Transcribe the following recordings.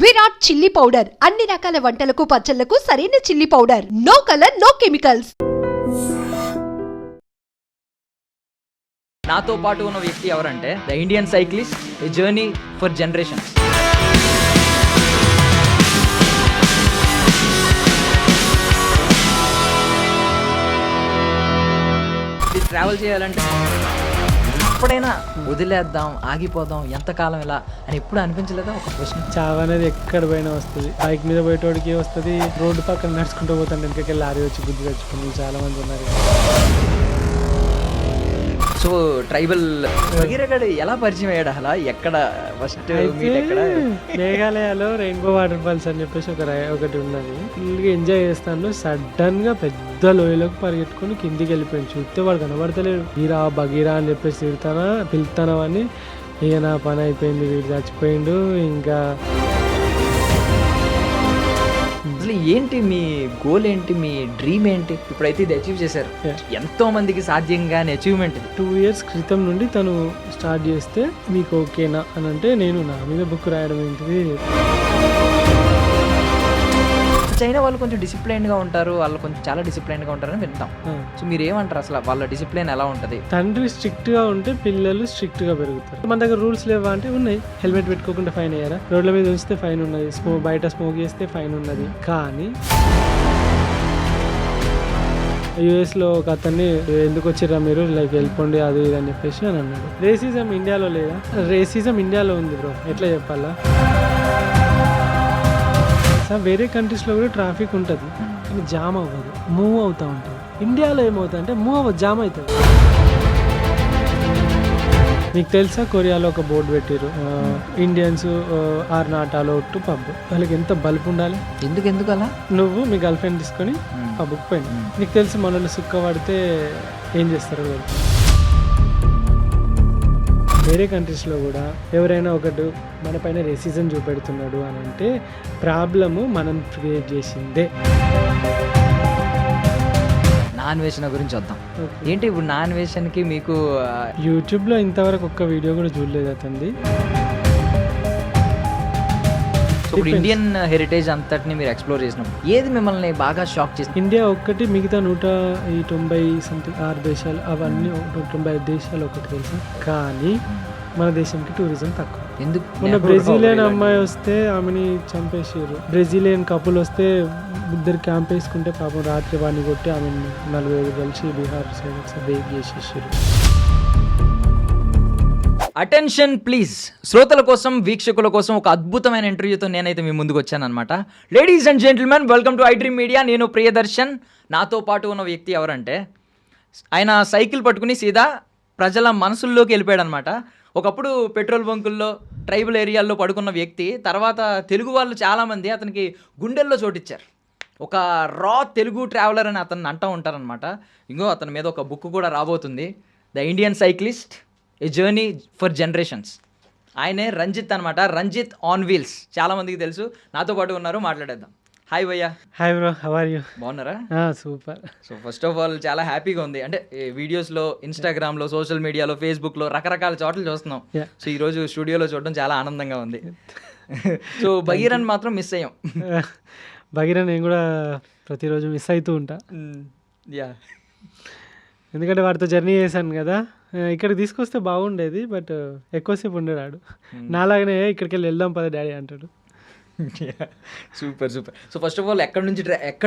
Virat chilli powder అన్ని రకాల వంటలకు పచ్చళ్లకు సరైన chilli powder. No colour no chemicals. నాతో పాటు ఉన్న వ్యక్తి ఎవరంటే the Indian cyclist, a journey for generations. ఇది ట్రావెల్ చేయాలంటే ఎప్పుడైనా వదిలేద్దాం, ఆగిపోదాం, ఎంతకాలం ఇలా అని ఎప్పుడు అనిపించలేదా? ఒక ప్రశ్న. చావు అనేది ఎక్కడ పోయినా వస్తుంది. బైక్ మీద పోయేటోడికి వస్తుంది, రోడ్డు పక్కన నడుచుకుంటూ పోతాం వెనకకి లారీ వచ్చి గుద్దు తెచ్చుకుని చాలా మంది ఉన్నారు. సో ట్రైబల్ భగీరథుడు ఎలా పరిచయం అయ్యాడు? అలా ఎక్కడ ఫస్ట్ మీట్ ఎక్కడ? మేఘాలయలో రెయిన్బో వాటర్ ఫాల్స్ అని చెప్పేసి ఒకటి ఉన్నది. ఫుల్గా ఎంజాయ్ చేస్తాను. సడన్ గా పెద్ద లోయలోకి పరిగెట్టుకుని కిందికి వెళ్ళిపోయాను. చూస్తే వాడు కనబడతలేడు. బగీరా బగీరా అని చెప్పేసి పిలుతానా అని. ఇక నా పని అయిపోయింది, వీడు చచ్చిపోయిండు. ఇంకా అసలు ఏంటి మీ గోల్ ఏంటి, మీ డ్రీమ్ ఏంటి? ఇప్పుడైతే ఇది అచీవ్ చేశారు. ఎంతో మందికి సాధ్యం కాని అచీవ్మెంట్ ఇది. 2 years క్రితం నుండి తను స్టార్ట్ చేస్తే మీకు ఓకేనా అని అంటే నేను నా మీద బుక్ రాయడం ఏంటిది. చైనా వాళ్ళు కొంచెం డిసిప్లైన్గా ఉంటారు, వాళ్ళు కొంచెం చాలా డిసిప్లైన్గా ఉంటారని వింటాం. సో మీరు ఏమంటారు అసలు వాళ్ళ డిసిప్లైన్ ఎలా ఉంటుంది? తండ్రి స్ట్రిక్ట్గా ఉంటే పిల్లలు స్ట్రిక్ట్గా పెరుగుతారు. మన దగ్గర రూల్స్ లేవా అంటే ఉన్నాయి. హెల్మెట్ పెట్టుకోకుండా ఫైన్ అయ్యారా? రోడ్ల మీద ఉంచితే ఫైన్ ఉన్నది, బయట స్మోక్ చేస్తే ఫైన్ ఉన్నది. కానీ యుఎస్లో ఒక అతన్ని ఎందుకు వచ్చిర్రా మీరు, లైక్ వెళ్ళిపోండి అది ఇది అని చెప్పేసి అని అన్నాడు. రేసిజం ఇండియాలో లేదా? రేసిజం ఇండియాలో ఉంది బ్రో, ఎట్లా చెప్పాలా? వేరే కంట్రీస్లో కూడా ట్రాఫిక్ ఉంటుంది కానీ జామ్ అవ్వదు, మూవ్ అవుతూ ఉంటుంది. ఇండియాలో ఏమవుతుంది అంటే మూవ్ అవ్వదు, జామ్ అవుతుంది. మీకు తెలుసా కొరియాలో ఒక బోర్డు పెట్టారు, Indians are not allowed to pub. వాళ్ళకి ఎంత బల్బ్ ఉండాలి? ఎందుకు అలా? నువ్వు మీ గర్ల్ ఫ్రెండ్ తీసుకొని పబ్కి పోయినా, నీకు తెలుసు మనల్ని సుక్క పడితే ఏం చేస్తారు వాళ్ళు. వేరే కంట్రీస్లో కూడా ఎవరైనా ఒకటి మన పైన రేసిజం చూపెడుతున్నాడు అని అంటే ప్రాబ్లము మనం క్రియేట్ చేసిందే. నాన్ వేషన్ గురించి వద్దాం. ఏంటి ఇప్పుడు నాన్ వేషన్కి మీకు యూట్యూబ్లో ఇంతవరకు ఒక్క వీడియో కూడా చూడలేదు అతనిది. ఇప్పుడు ఇండియన్ హెరిటేజ్ అంతటిని మీరు ఎక్స్ప్లోర్ చేసినాం, ఏది మిమ్మల్ని బాగా షాక్ చేసింది? ఇండియా ఒక్కటి, మిగతా 190 సంథింగ్ 6 దేశాలు, అవన్నీ 195 దేశాలు ఒకటి తెలుసా. కానీ మన దేశంకి టూరిజం తక్కువ. ఎందుకు? మొన్న బ్రెజిలియన్ అమ్మాయి వస్తే ఆమెని చంపేసారు. బ్రెజిలియన్ కపుల్ వస్తే ఇద్దరు క్యాంప్ వేసుకుంటే పాపం రాత్రి వాడిని కొట్టి ఆమెను 45 కలిసి బీహార్ సైడ్ బేక్ చేసేసారు. Attention please. శ్రోతల కోసం, వీక్షకుల కోసం ఒక అద్భుతమైన ఇంటర్వ్యూతో నేనైతే మీ ముందుకు వచ్చానమాట. Ladies and gentlemen, welcome to iDream media. నేను ప్రియదర్శన్. నాతో పాటు ఉన్న వ్యక్తి ఎవరంటే ఆయన సైకిల్ పట్టుకుని సీదా ప్రజల మనసుల్లోకి వెళ్ళిపోయాడు అనమాట. ఒకప్పుడు పెట్రోల్ బంకుల్లో, ట్రైబల్ ఏరియాల్లో పడుకున్న వ్యక్తి తర్వాత తెలుగు వాళ్ళు చాలామంది అతనికి గుండెల్లో చోటిచ్చారు. ఒక రా తెలుగు ట్రావెలర్ అని అతన్ని అంటూ ఉంటారనమాట. ఇంకో అతని మీద ఒక బుక్ కూడా రాబోతుంది, the Indian cyclist, A journey for generations. ఆయనే రంజిత్ అనమాట, రంజిత్ ఆన్ వీల్స్. చాలామందికి తెలుసు. నాతో పాటు ఉన్నారు, మాట్లాడేద్దాం. హాయ్ భయ్యా. Hi bro, how are you? బాగున్నారా? Super. So first of all చాలా హ్యాపీగా ఉంది. అంటే వీడియోస్లో, ఇన్స్టాగ్రామ్లో, సోషల్ మీడియాలో, ఫేస్బుక్లో రకరకాల చోట్ల చూస్తున్నాం. సో ఈరోజు స్టూడియోలో చూడడం చాలా ఆనందంగా ఉంది. సో భగీరథ్ మాత్రం మిస్ అయ్యాం. భగీరథ్ నేను కూడా ప్రతిరోజు మిస్ అవుతూ ఉంటా. యా, ఎందుకంటే వాడితో జర్నీ చేశాను కదా. ఇక్కడికి తీసుకొస్తే బాగుండేది, బట్ ఎక్కువసేపు ఉండేవాడు. నాలాగనే ఇక్కడికి వెళ్ళి వెళ్దాం పద డాడీ అంటాడు. Super. So first of all ఎక్కడి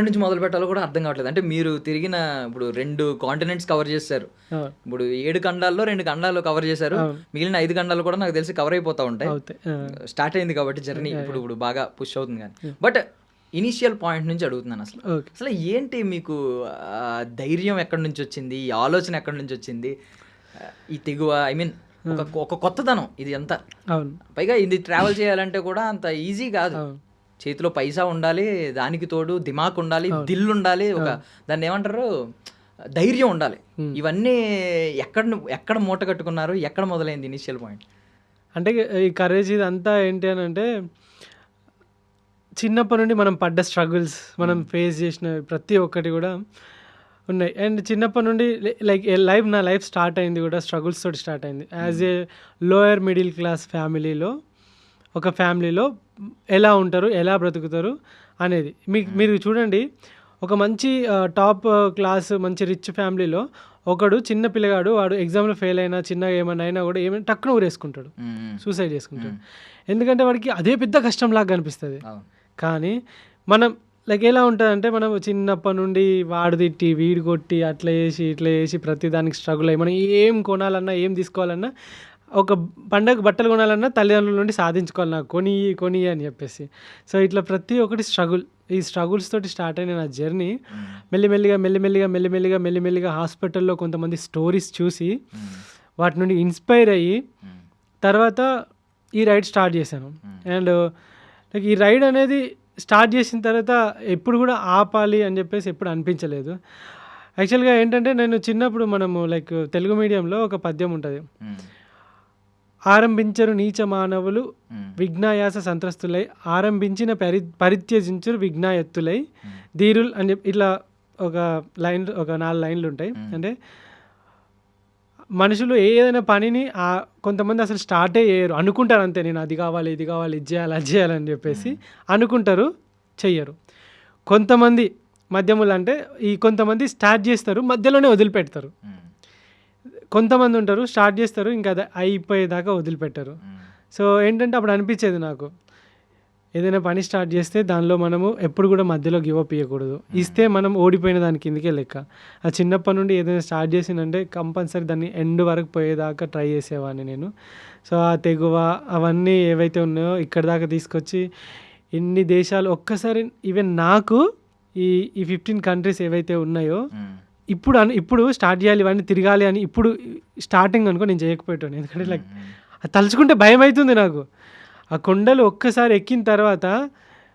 నుంచి మొదలు పెట్టాలో కూడా అర్థం కావట్లేదు. అంటే మీరు తిరిగిన ఇప్పుడు 2 కాంటినెంట్స్ కవర్ చేశారు. ఇప్పుడు 7 ఖండాల్లో 2 ఖండాలు కవర్ చేశారు. మిగిలిన 5 ఖండాలు కూడా నాకు తెలిసి కవర్ అయిపోతూ ఉంటాయి. స్టార్ట్ అయింది కాబట్టి జర్నీ ఇప్పుడు బాగా పుష్ అవుతుంది. కానీ బట్ ఇనీషియల్ పాయింట్ నుంచి అడుగుతున్నాను, అసలు ఏంటి మీకు ధైర్యం ఎక్కడి నుంచి వచ్చింది, ఈ ఆలోచన ఎక్కడి నుంచి వచ్చింది, ఈ తెగువ, ఐ మీన్ ఒక కొత్తదనం ఇది అంతా. పైగా ఇది ట్రావెల్ చేయాలంటే కూడా అంత ఈజీ కాదు. చేతిలో పైసా ఉండాలి, దానికి తోడు దిమాక్ ఉండాలి, దిల్ ఉండాలి, ఒక దాన్ని ఏమంటారు ధైర్యం ఉండాలి. ఇవన్నీ ఎక్కడ మూట కట్టుకున్నారు, ఎక్కడ మొదలైంది ఇనిషియల్ పాయింట్? అంటే ఈ కరేజ్ ఇదంతా ఏంటి అని అంటే చిన్నప్పటి నుండి మనం పడ్డ స్ట్రగుల్స్, మనం ఫేస్ చేసిన ప్రతి ఒక్కటి కూడా ఉన్నాయి. అండ్ చిన్నప్పటి నుండి లైక్ నా లైఫ్ స్టార్ట్ అయింది కూడా స్ట్రగుల్స్ తోటి స్టార్ట్ అయింది. As a lower middle class ఫ్యామిలీలో, ఒక ఫ్యామిలీలో ఎలా ఉంటారు, ఎలా బ్రతుకుతారు అనేది. మీరు చూడండి, ఒక మంచి టాప్ క్లాస్ మంచి రిచ్ ఫ్యామిలీలో ఒకడు చిన్న పిల్లగాడు, వాడు ఎగ్జామ్లో ఫెయిల్ అయినా చిన్నగా ఏమైనా అయినా కూడా ఏమైనా టక్కున ఊరేసుకుంటాడు, సూసైడ్ చేసుకుంటాడు. ఎందుకంటే వాడికి అదే పెద్ద కష్టంలాగా అనిపిస్తుంది. కానీ మనం లైక్ ఎలా ఉంటుందంటే, మనం చిన్నప్పటి నుండి వాడు తిట్టి వీడు కొట్టి అట్లా చేసి ఇట్లా చేసి ప్రతి దానికి స్ట్రగుల్ అయ్యి మనం ఏం కొనాలన్నా ఏం తీసుకోవాలన్నా, ఒక పండగ బట్టలు కొనాలన్నా తల్లిదండ్రుల నుండి సాధించుకోవాలి, నాకు కొని అని చెప్పేసి. సో ఇట్లా ప్రతి ఒక్కటి స్ట్రగుల్, ఈ స్ట్రగుల్స్ తోటి స్టార్ట్ అయిన నా జర్నీ మెల్లిమెల్లిగా హాస్పిటల్లో కొంతమంది స్టోరీస్ చూసి వాటి నుండి ఇన్స్పైర్ అయ్యి తర్వాత ఈ రైడ్ స్టార్ట్ చేశాను. అండ్ లైక్ ఈ రైడ్ అనేది స్టార్ట్ చేసిన తర్వాత ఎప్పుడు కూడా ఆపాలి అని చెప్పేసి ఎప్పుడు అనిపించలేదు. యాక్చువల్గా ఏంటంటే, నేను చిన్నప్పుడు మనము లైక్ తెలుగు మీడియంలో ఒక పద్యం ఉంటుంది, ఆరంభించరు నీచ మానవులు విఘ్నాయాస సంత్రస్తులై, ఆరంభించిన పరిత్యజించరు విఘ్నాయత్తులై ధీరులు అని చెప్పి ఇట్లా ఒక 4 లైన్లు ఉంటాయి. అంటే మనుషులు ఏదైనా పనిని కొంతమంది అసలు స్టార్టే చేయరు, అనుకుంటారు అంతే, నేను అది కావాలి ఇది కావాలి ఇది చేయాలి అని చెప్పేసి అనుకుంటారు, చెయ్యరు. కొంతమంది మధ్యములు అంటే కొంతమంది స్టార్ట్ చేస్తారు, మధ్యలోనే వదిలిపెడతారు. కొంతమంది ఉంటారు స్టార్ట్ చేస్తారు, ఇంకా అది అయిపోయేదాకా వదిలిపెట్టారు. సో ఏంటంటే అప్పుడు అనిపించేది నాకు, ఏదైనా పని స్టార్ట్ చేస్తే దానిలో మనము ఎప్పుడు కూడా మధ్యలో గివప్ ఇవ్వకూడదు. ఇస్తే మనం ఓడిపోయిన దాని కిందకే లెక్క. ఆ చిన్నప్పటి నుండి ఏదైనా స్టార్ట్ చేసిందంటే కంపల్సరీ దాన్ని ఎండ్ వరకు పోయేదాకా ట్రై చేసేవాడిని నేను. సో ఆ తెగువ అవన్నీ ఏవైతే ఉన్నాయో ఇక్కడ దాకా తీసుకొచ్చి ఇన్ని దేశాలు ఒక్కసారి, ఈవెన్ నాకు ఈ 15 కంట్రీస్ ఏవైతే ఉన్నాయో ఇప్పుడు స్టార్ట్ చేయాలి ఇవన్నీ తిరగాలి అని ఇప్పుడు స్టార్టింగ్ అనుకో నేను చేయకపోయాను. ఎందుకంటే లైక్ అది తలుచుకుంటే భయం అవుతుంది నాకు. ఆ కొండలు ఒక్కసారి ఎక్కిన తర్వాత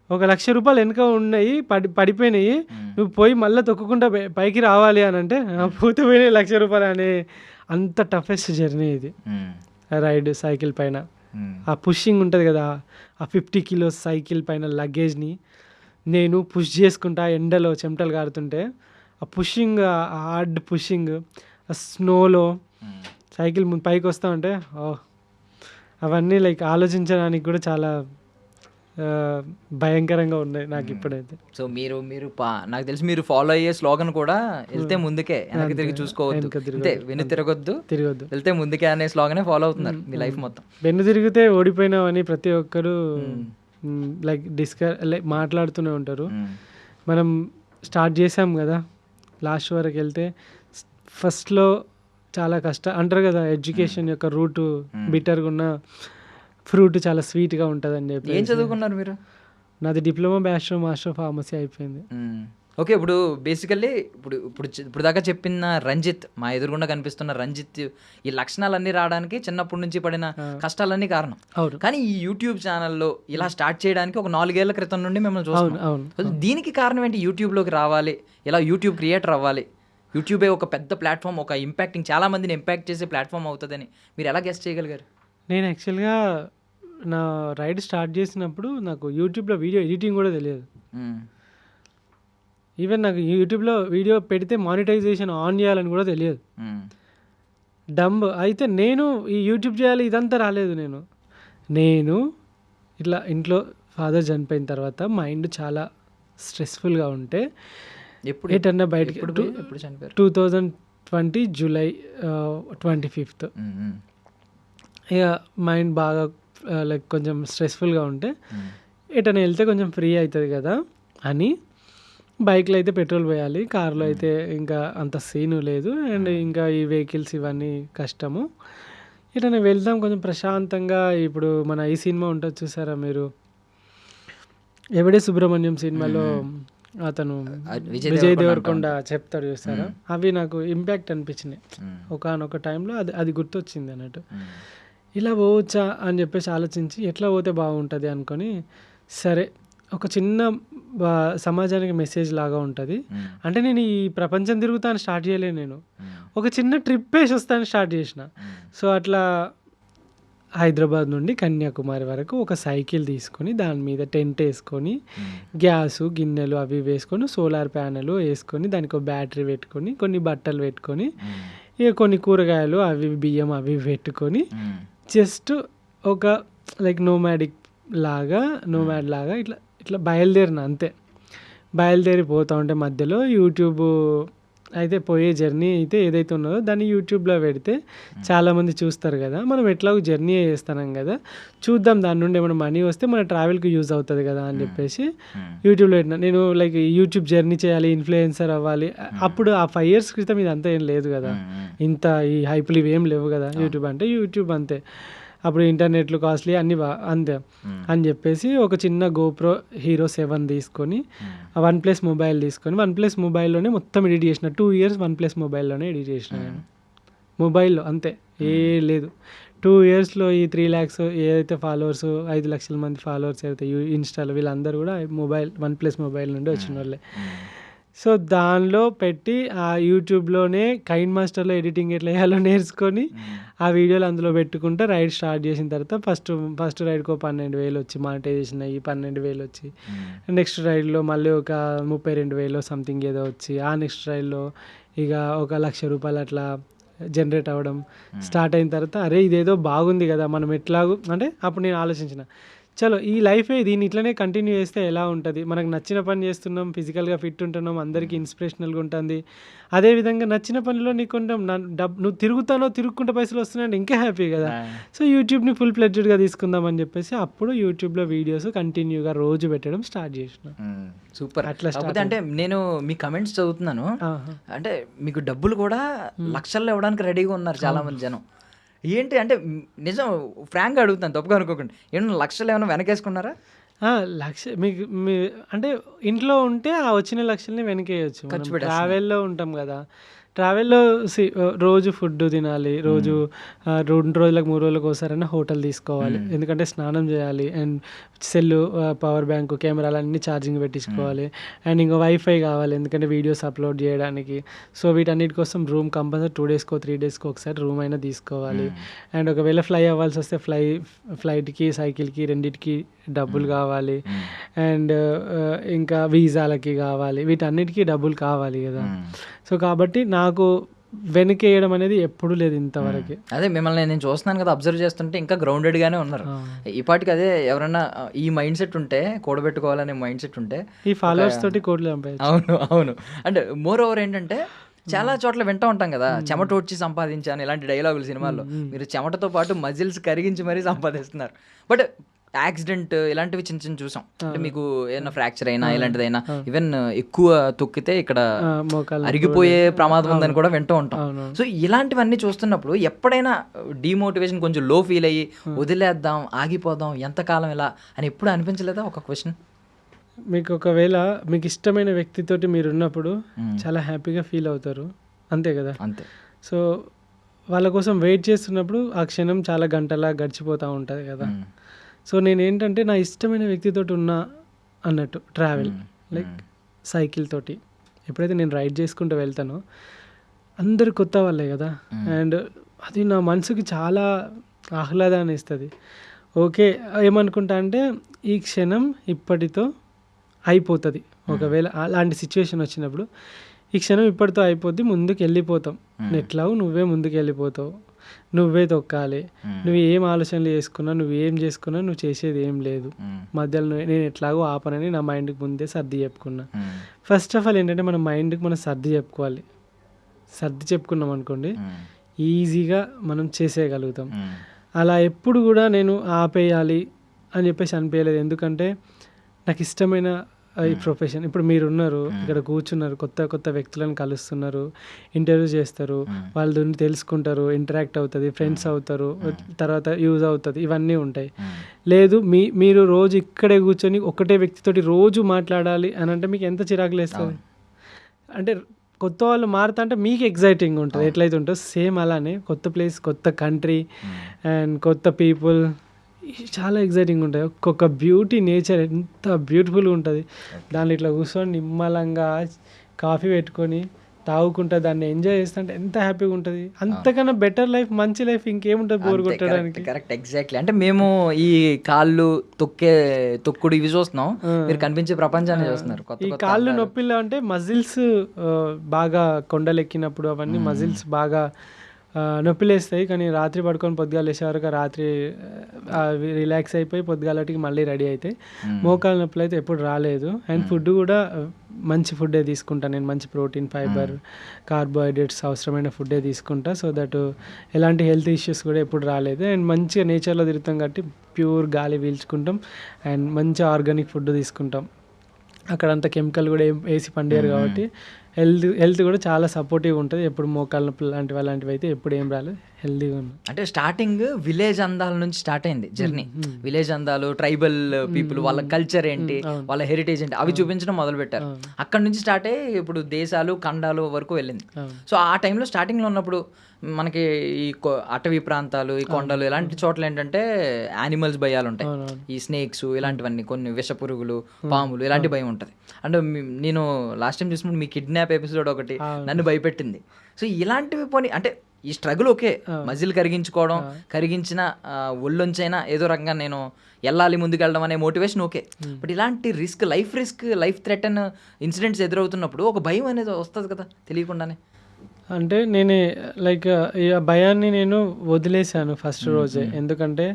₹1,00,000 వెనక ఉన్నాయి, పడిపోయినాయి, నువ్వు పోయి మళ్ళీ తొక్కకుండా పైకి రావాలి అని అంటే పోతే పోయినాయి ₹1,00,000 అనే అంత టఫెస్ట్ జర్నీ ఇది రైడ్ సైకిల్ పైన. ఆ పుషింగ్ ఉంటుంది కదా, ఆ 50 కిలోస్ సైకిల్ పైన లగేజ్ని నేను పుష్ చేసుకుంటా, ఎండలో చెమటలు కారుతుంటే ఆ పుషింగ్, ఆ హార్డ్ పుషింగ్, ఆ స్నోలో సైకిల్ పైకి వస్తా ఉంటే అవన్నీ లైక్ ఆలోచించడానికి కూడా చాలా భయంకరంగా ఉన్నాయి నాకు ఇప్పుడైతే. సో మీరు నాకు తెలిసి మీరు ఫాలో అయ్యే స్లోగన్ కూడా వెళ్తే ముందుకే, వెనక్కి తిరిగి చూసుకోవద్దు, అంతే, వెన్ను తిరగొద్దు వెళ్తే ముందుకే అనే స్లోగనే ఫాలో అవుతున్నారు మీ లైఫ్ మొత్తం. వెన్ను తిరిగితే ఓడిపోయినావని ప్రతి ఒక్కరు లైక్ మాట్లాడుతూనే ఉంటారు. మనం స్టార్ట్ చేసాం కదా, లాస్ట్ వరకు వెళ్తే ఫస్ట్లో చాలా అంటారు కదా, ఎడ్యుకేషన్ యొక్క రూట్ బిటర్గా ఉన్న ఫ్రూట్ చాలా స్వీట్గా ఉంటుంది అని చెప్పి. ఏం చదువుకున్నారు మీరు? నాది డిప్లొమా బ్యాచిలర్ మాస్టర్ ఫార్మసీ అయిపోయింది. ఓకే, ఇప్పుడు బేసికల్లీ ఇప్పుడు దాకా చెప్పిన రంజిత్, మా ఎదురుగుండా కనిపిస్తున్న రంజిత్, ఈ లక్షణాలన్నీ రావడానికి చిన్నప్పటి నుంచి పడిన కష్టాలన్నీ కారణం. కానీ ఈ యూట్యూబ్ ఛానల్లో ఇలా స్టార్ట్ చేయడానికి ఒక 4 ఏళ్ల క్రితం నుండి మిమ్మల్ని చూస్తున్నాం. దీనికి కారణం ఏంటి? యూట్యూబ్లోకి రావాలి, ఇలా యూట్యూబ్ క్రియేటర్ అవ్వాలి, యూట్యూబే ఒక పెద్ద ప్లాట్ఫామ్, ఒక ఇంపాక్టింగ్, చాలా మందిని ఇంపాక్ట్ చేసే ప్లాట్ఫామ్ అవుతుందని మీరు ఎలా గెస్ చేయగలిగారు? నేను యాక్చువల్గా నా రైడ్ స్టార్ట్ చేసినప్పుడు నాకు యూట్యూబ్లో వీడియో ఎడిటింగ్ కూడా తెలియదు. ఈవెన్ నాకు యూట్యూబ్లో వీడియో పెడితే మానిటైజేషన్ ఆన్ చేయాలని కూడా తెలియదు. డంబ్ అయితే నేను ఈ యూట్యూబ్ చేయాలి ఇదంతా రాలేదు. నేను ఇట్లా ఇంట్లో ఫాదర్ చనిపోయిన తర్వాత మైండ్ చాలా స్ట్రెస్ఫుల్గా ఉంటే ఎటన్నా బయటకి 2020 జూలై 25th ఇక మైండ్ బాగా లైక్ కొంచెం స్ట్రెస్ఫుల్గా ఉంటే ఎటన్నా వెళ్తే కొంచెం ఫ్రీ అవుతుంది కదా అని, బైక్లో అయితే పెట్రోల్ పోయాలి, కార్లో అయితే ఇంకా అంత సీను లేదు, అండ్ ఇంకా ఈ వెహికల్స్ ఇవన్నీ కష్టము, ఎటన్నా వెళ్దాం కొంచెం ప్రశాంతంగా. ఇప్పుడు మన ఈ సినిమా ఉంటుంది చూసారా మీరు, ఎవడే సుబ్రహ్మణ్యం సినిమాలో అతను విజయ్ దేవరకొండ చెప్తాడు చూస్తారా, అవి నాకు ఇంపాక్ట్ అనిపించినాయి ఒకనొక టైంలో. అది గుర్తొచ్చింది అన్నట్టు. ఇలా పోవచ్చా అని చెప్పేసి ఆలోచించి ఎట్లా పోతే బాగుంటుంది అనుకొని, సరే ఒక చిన్న సమాజానికి మెసేజ్ లాగా ఉంటుంది అంటే, నేను ఈ ప్రపంచం తిరుగుతాను స్టార్ట్ చేయలేను, నేను ఒక చిన్న ట్రిప్ వేసి వస్తాను స్టార్ట్ చేసిన. సో అట్లా హైదరాబాద్ నుండి కన్యాకుమారి వరకు ఒక సైకిల్ తీసుకొని దాని మీద టెంట్ వేసుకొని గ్యాసు గిన్నెలు అవి వేసుకొని సోలార్ ప్యానెల్ వేసుకొని దానికి ఒక బ్యాటరీ పెట్టుకొని కొన్ని బట్టలు పెట్టుకొని ఇక కొన్ని కూరగాయలు అవి బియ్యం అవి పెట్టుకొని జస్ట్ ఒక లైక్ నోమాడిక్ లాగా నోమాడ్ లాగా ఇట్లా ఇట్లా బయలుదేరిన అంతే. బయలుదేరి పోతూ ఉంటే మధ్యలో యూట్యూబ్ అయితే పోయే జర్నీ అయితే ఏదైతే ఉన్నదో దాన్ని యూట్యూబ్లో పెడితే చాలామంది చూస్తారు కదా, మనం ఎట్లాగో జర్నీ చేస్తున్నాం కదా, చూద్దాం దాని నుండి ఏమైనా మనీ వస్తే మన ట్రావెల్కి యూజ్ అవుతుంది కదా అని చెప్పేసి యూట్యూబ్లో పెట్టిన. నేను లైక్ యూట్యూబ్ జర్నీ చేయాలి, ఇన్ఫ్లుయెన్సర్ అవ్వాలి. అప్పుడు ఆ 5 years క్రితం ఇదంతా ఏం లేదు కదా, ఇంత ఈ హైపులు ఇవి ఏం లేవు కదా. యూట్యూబ్ అంటే యూట్యూబ్ అంతే, అప్పుడు ఇంటర్నెట్లు కాస్ట్లీ అన్నీ అంతే అని చెప్పేసి ఒక చిన్న GoPro Hero 7 తీసుకొని OnePlus మొబైల్ తీసుకొని OnePlus మొబైల్లోనే మొత్తం ఎడిట్ చేసిన. 2 years OnePlus మొబైల్లోనే ఎడిట్ చేసిన నేను, మొబైల్లో అంతే, ఏ లేదు. 2 yearsలో ఈ 3 lakhs ఏదైతే ఫాలోవర్స్, 5 లక్షల మంది ఫాలోవర్స్ అయితే ఇన్స్టాలో, వీళ్ళందరూ కూడా OnePlus మొబైల్ నుండి వచ్చిన వాళ్ళే. సో దానిలో పెట్టి ఆ యూట్యూబ్లోనే కైన్ మాస్టర్లో ఎడిటింగ్ ఎట్లా వేయాలో నేర్చుకొని ఆ వీడియోలు అందులో పెట్టుకుంటే రైడ్ స్టార్ట్ చేసిన తర్వాత ఫస్ట్ రైడ్కో 12,000 వచ్చి మానిటైజేషన్ అయ్యి 12,000 వచ్చి, నెక్స్ట్ రైడ్లో మళ్ళీ ఒక 32,000 సంథింగ్ ఏదో వచ్చి, ఆ నెక్స్ట్ రైడ్లో ఇక ఒక ₹1,00,000 అట్లా జనరేట్ అవ్వడం స్టార్ట్ అయిన తర్వాత అరే ఇదేదో బాగుంది కదా, మనం ఎట్లాగూ అంటే అప్పుడు నేను ఆలోచించిన, చలో ఈ లైఫే దీన్ని ఇట్లనే కంటిన్యూ చేస్తే ఎలా ఉంటుంది, మనకు నచ్చిన పని చేస్తున్నాం, ఫిజికల్గా ఫిట్ ఉంటున్నాం, అందరికీ ఇన్స్పిరేషనల్గా ఉంటుంది. అదేవిధంగా నచ్చిన పనిలో నీకు కొంచెం నువ్వు తిరుగుకుంటే పైసలు వస్తున్నాయంటే ఇంకా హ్యాపీ కదా. సో యూట్యూబ్ని ఫుల్ ప్లెడ్జ్డ్గా తీసుకుందాం అని చెప్పేసి అప్పుడు యూట్యూబ్లో వీడియోస్ కంటిన్యూగా రోజు పెట్టడం స్టార్ట్ చేసిన. సూపర్. అట్లా అంటే నేను మీ కమెంట్స్ చదువుతున్నాను, అంటే మీకు డబ్బులు కూడా లక్షల్లో ఇవ్వడానికి రెడీగా ఉన్నారు చాలా మంది జనం. ఏంటి అంటే నిజం ఫ్రాంక్గా అడుగుతాను, తప్పుగా అనుకోకండి, ఏమన్నా లక్షలు ఏమైనా వెనకేసుకున్నారా? మీకు అంటే ఇంట్లో ఉంటే ఆ వచ్చిన లక్షల్ని వెనకేయచ్చు. ట్రావెల్లో ఉంటాం కదా, ట్రావెల్లో రోజు ఫుడ్ తినాలి, రోజు 2 రోజులకు 3 రోజులకు ఒకసారైనా హోటల్ తీసుకోవాలి, ఎందుకంటే స్నానం చేయాలి, అండ్ సెల్, పవర్ బ్యాంక్, కెమెరాలు అన్నీ ఛార్జింగ్ పెట్టించుకోవాలి, అండ్ ఇంకా వైఫై కావాలి ఎందుకంటే వీడియోస్ అప్లోడ్ చేయడానికి. సో వీటన్నిటి కోసం రూమ్ కంపల్సరీ 2 daysకో 3 daysకో ఒకసారి రూమ్ అయినా తీసుకోవాలి. అండ్ ఒకవేళ ఫ్లై అవ్వాల్సి వస్తే ఫ్లైట్కి సైకిల్కి రెండింటికి డబ్బులు కావాలి, అండ్ ఇంకా వీసాలకి కావాలి, వీటన్నిటికీ డబ్బులు కావాలి కదా. సో కాబట్టి నాకు వెనకేయడం అనేది ఎప్పుడూ లేదు ఇంతవరకు. అదే మిమ్మల్ని నేను చూస్తున్నాను కదా, అబ్జర్వ్ చేస్తుంటే ఇంకా గ్రౌండెడ్గానే ఉన్నారు. ఇప్పటికి అదే ఎవరన్నా ఈ మైండ్ సెట్ ఉంటే, కూడబెట్టుకోవాలనే మైండ్ సెట్ ఉంటే ఈ ఫాలోవర్స్ తోటి కోట్లు సంపాదించు. అవును. అంటే మోర్ ఓవర్ ఏంటంటే చాలా చోట్ల వింటూ ఉంటాం కదా, చెమట వచ్చి సంపాదించాను ఇలాంటి డైలాగులు సినిమాల్లో. మీరు చెమటతో పాటు మజిల్స్ కరిగించి మరీ సంపాదిస్తున్నారు. బట్ యాక్సిడెంట్ ఇలాంటివి చిన్న చిన్న చూసాం, అంటే మీకు ఏదైనా ఫ్రాక్చర్ అయినా ఇలాంటిదైనా, ఈవెన్ ఎక్కువ తొక్కితే ఇక్కడ అరిగిపోయే ప్రమాదం ఉందని కూడా వింటూ ఉంటాం. సో ఇలాంటివన్నీ చూస్తున్నప్పుడు ఎప్పుడైనా డిమోటివేషన్, కొంచెం లో ఫీల్ అయ్యి వదిలేద్దాం, ఆగిపోదాం, ఎంతకాలం ఇలా అని ఎప్పుడు అనిపించలేదా? ఒక క్వశ్చన్, మీకు ఒకవేళ మీకు ఇష్టమైన వ్యక్తితోటి మీరు ఉన్నప్పుడు చాలా హ్యాపీగా ఫీల్ అవుతారు, అంతే కదా. అంతే. సో వాళ్ళ కోసం వెయిట్ చేస్తున్నప్పుడు ఆ క్షణం చాలా గంటలా గడిచిపోతూ ఉంటుంది కదా. సో నేనేంటంటే నా ఇష్టమైన వ్యక్తితోటి ఉన్నా అన్నట్టు ట్రావెల్, లైక్ సైకిల్ తోటి ఎప్పుడైతే నేను రైడ్ చేసుకుంటూ వెళ్తానో అందరు కొత్త వాళ్ళే కదా, అండ్ అది నా మనసుకి చాలా ఆహ్లాదాన్ని ఇస్తుంది. ఓకే, ఏమనుకుంటా అంటే ఈ క్షణం ఇప్పటితో అయిపోతుంది. ఒకవేళ అలాంటి సిచ్యువేషన్ వచ్చినప్పుడు ఈ క్షణం ఇప్పటితో అయిపోద్ది, ముందుకు వెళ్ళిపోతాం, ఎట్లాగో నువ్వే ముందుకు వెళ్ళిపోతావు, నువ్వే తొక్కాలి, నువ్వు ఏం ఆలోచనలు చేసుకున్నా, నువ్వు ఏం చేసుకున్నా నువ్వు చేసేది ఏం లేదు, మధ్యలో నేను ఎట్లాగో ఆపనని నా మైండ్కి ముందే సర్ది చెప్పుకున్నా. ఫస్ట్ ఆఫ్ ఆల్ ఏంటంటే మన మైండ్కి మనం సర్ది చెప్పుకోవాలి. సర్ది చెప్పుకున్నాం అనుకోండి ఈజీగా మనం చేసేయగలుగుతాం. అలా ఎప్పుడు కూడా నేను ఆపేయాలి అని చెప్పేసి అనిపించలేదు, ఎందుకంటే నాకు ఇష్టమైన ఈ ప్రొఫెషన్. ఇప్పుడు మీరు ఉన్నారు ఇక్కడ కూర్చున్నారు, కొత్త కొత్త వ్యక్తులను కలుస్తున్నారు, ఇంటర్వ్యూ చేస్తారు, వాళ్ళ గురించి తెలుసుకుంటారు, ఇంటరాక్ట్ అవుతుంది, ఫ్రెండ్స్ అవుతారు, తర్వాత యూజ్ అవుతుంది, ఇవన్నీ ఉంటాయి. లేదు మీరు రోజు ఇక్కడే కూర్చొని ఒకటే వ్యక్తితోటి రోజు మాట్లాడాలి అని అంటే మీకు ఎంత చిరాకు లేస్తుంది. అంటే కొత్త వాళ్ళు మారుతా అంటే మీకు ఎగ్జైటింగ్ ఉంటుంది, ఎట్లయితే ఉంటుందో సేమ్ అలానే కొత్త ప్లేస్, కొత్త కంట్రీ అండ్ కొత్త పీపుల్ చాలా ఎగ్జైటింగ్ ఉంటుంది. ఒక్కొక్క బ్యూటీ, నేచర్ ఎంత బ్యూటిఫుల్గా ఉంటుంది. దాన్ని ఇట్లా కూర్చొని నిమ్మలంగా కాఫీ పెట్టుకొని తాగుకుంటా దాన్ని ఎంజాయ్ చేస్తుంటే ఎంత హ్యాపీగా ఉంటుంది. అంతకన్నా బెటర్ లైఫ్, మంచి లైఫ్ ఇంకేముంటుంది బోర్ కొట్టడానికి. Correct, exactly. అంటే మేము ఈ కాళ్ళు తొక్కుడు ఇవి చూస్తున్నాం, మీరు కనిపించే ప్రపంచాన్ని చూస్తున్నారు. ఈ కాళ్ళు నొప్పిలో అంటే మజిల్స్ బాగా కొండలెక్కినప్పుడు అవన్నీ మజిల్స్ బాగా నొప్పిలేస్తాయి, కానీ రాత్రి పడుకొని పొద్దుగాల లేచే వరకు రాత్రి రిలాక్స్ అయిపోయి పొద్దుగాలటికి మళ్ళీ రెడీ అవుతాయి. మోకాలు నొప్పులు అయితే ఎప్పుడు రాలేదు. అండ్ ఫుడ్ కూడా మంచి ఫుడ్డే తీసుకుంటాను నేను, మంచి ప్రోటీన్, ఫైబర్, కార్బోహైడ్రేట్స్ అవసరమైన ఫుడ్డే తీసుకుంటా. సో దట్ ఎలాంటి హెల్త్ ఇష్యూస్ కూడా ఎప్పుడు రాలేదు. అండ్ మంచిగా నేచర్లో తిరుగుతాం కాబట్టి ప్యూర్ గాలి పీల్చుకుంటాం అండ్ మంచి ఆర్గానిక్ ఫుడ్ తీసుకుంటాం. అక్కడ అంత కెమికల్ కూడా వేసి పండియారు కాబట్టి హెల్త్ కూడా చాలా సపోర్టివ్ ఉంటుంది. ఎప్పుడు మోకాళ్ళ నొప్పులు అలాంటివి అయితే ఎప్పుడు ఏం రాలేదు, హెల్తీగా ఉంది. అంటే స్టార్టింగ్ విలేజ్ అందాల నుంచి స్టార్ట్ అయింది జర్నీ. విలేజ్ అందాలు, ట్రైబల్ పీపుల్, వాళ్ళ కల్చర్ ఏంటి, వాళ్ళ హెరిటేజ్ ఏంటి అవి చూపించడం మొదలు పెట్టారు. అక్కడ నుంచి స్టార్ట్ అయ్యి ఇప్పుడు దేశాలు, ఖండాలు వరకు వెళ్ళింది. సో ఆ టైంలో స్టార్టింగ్లో ఉన్నప్పుడు మనకి ఈ అటవీ ప్రాంతాలు, ఈ కొండలు ఇలాంటి చోట్ల ఏంటంటే యానిమల్స్ భయాలు ఉంటాయి. ఈ స్నేక్స్ ఇలాంటివన్నీ, కొన్ని విష పురుగులు, పాములు ఇలాంటి భయం ఉంటుంది. అంటే నేను లాస్ట్ టైం చూసినప్పుడు మీ కిడ్నాప్ ఎపిసోడ్ ఒకటి నన్ను భయపెట్టింది. సో ఇలాంటివి పోనీ అంటే ఈ స్ట్రగుల్ ఓకే, మజిల్ కరిగించుకోవడం, కరిగించిన ఒళ్ళొంచైనా ఏదో రకంగా నేను వెళ్ళాలి ముందుకెళ్ళడం అనే మోటివేషన్ ఓకే. బట్ ఇలాంటి లైఫ్ థ్రెటన్ ఇన్సిడెంట్స్ ఎదురవుతున్నప్పుడు ఒక భయం అనేది వస్తుంది కదా తెలియకుండానే. అంటే నేనే లైక్ ఈ భయాన్ని నేను వదిలేశాను ఫస్ట్ రోజే. ఎందుకంటే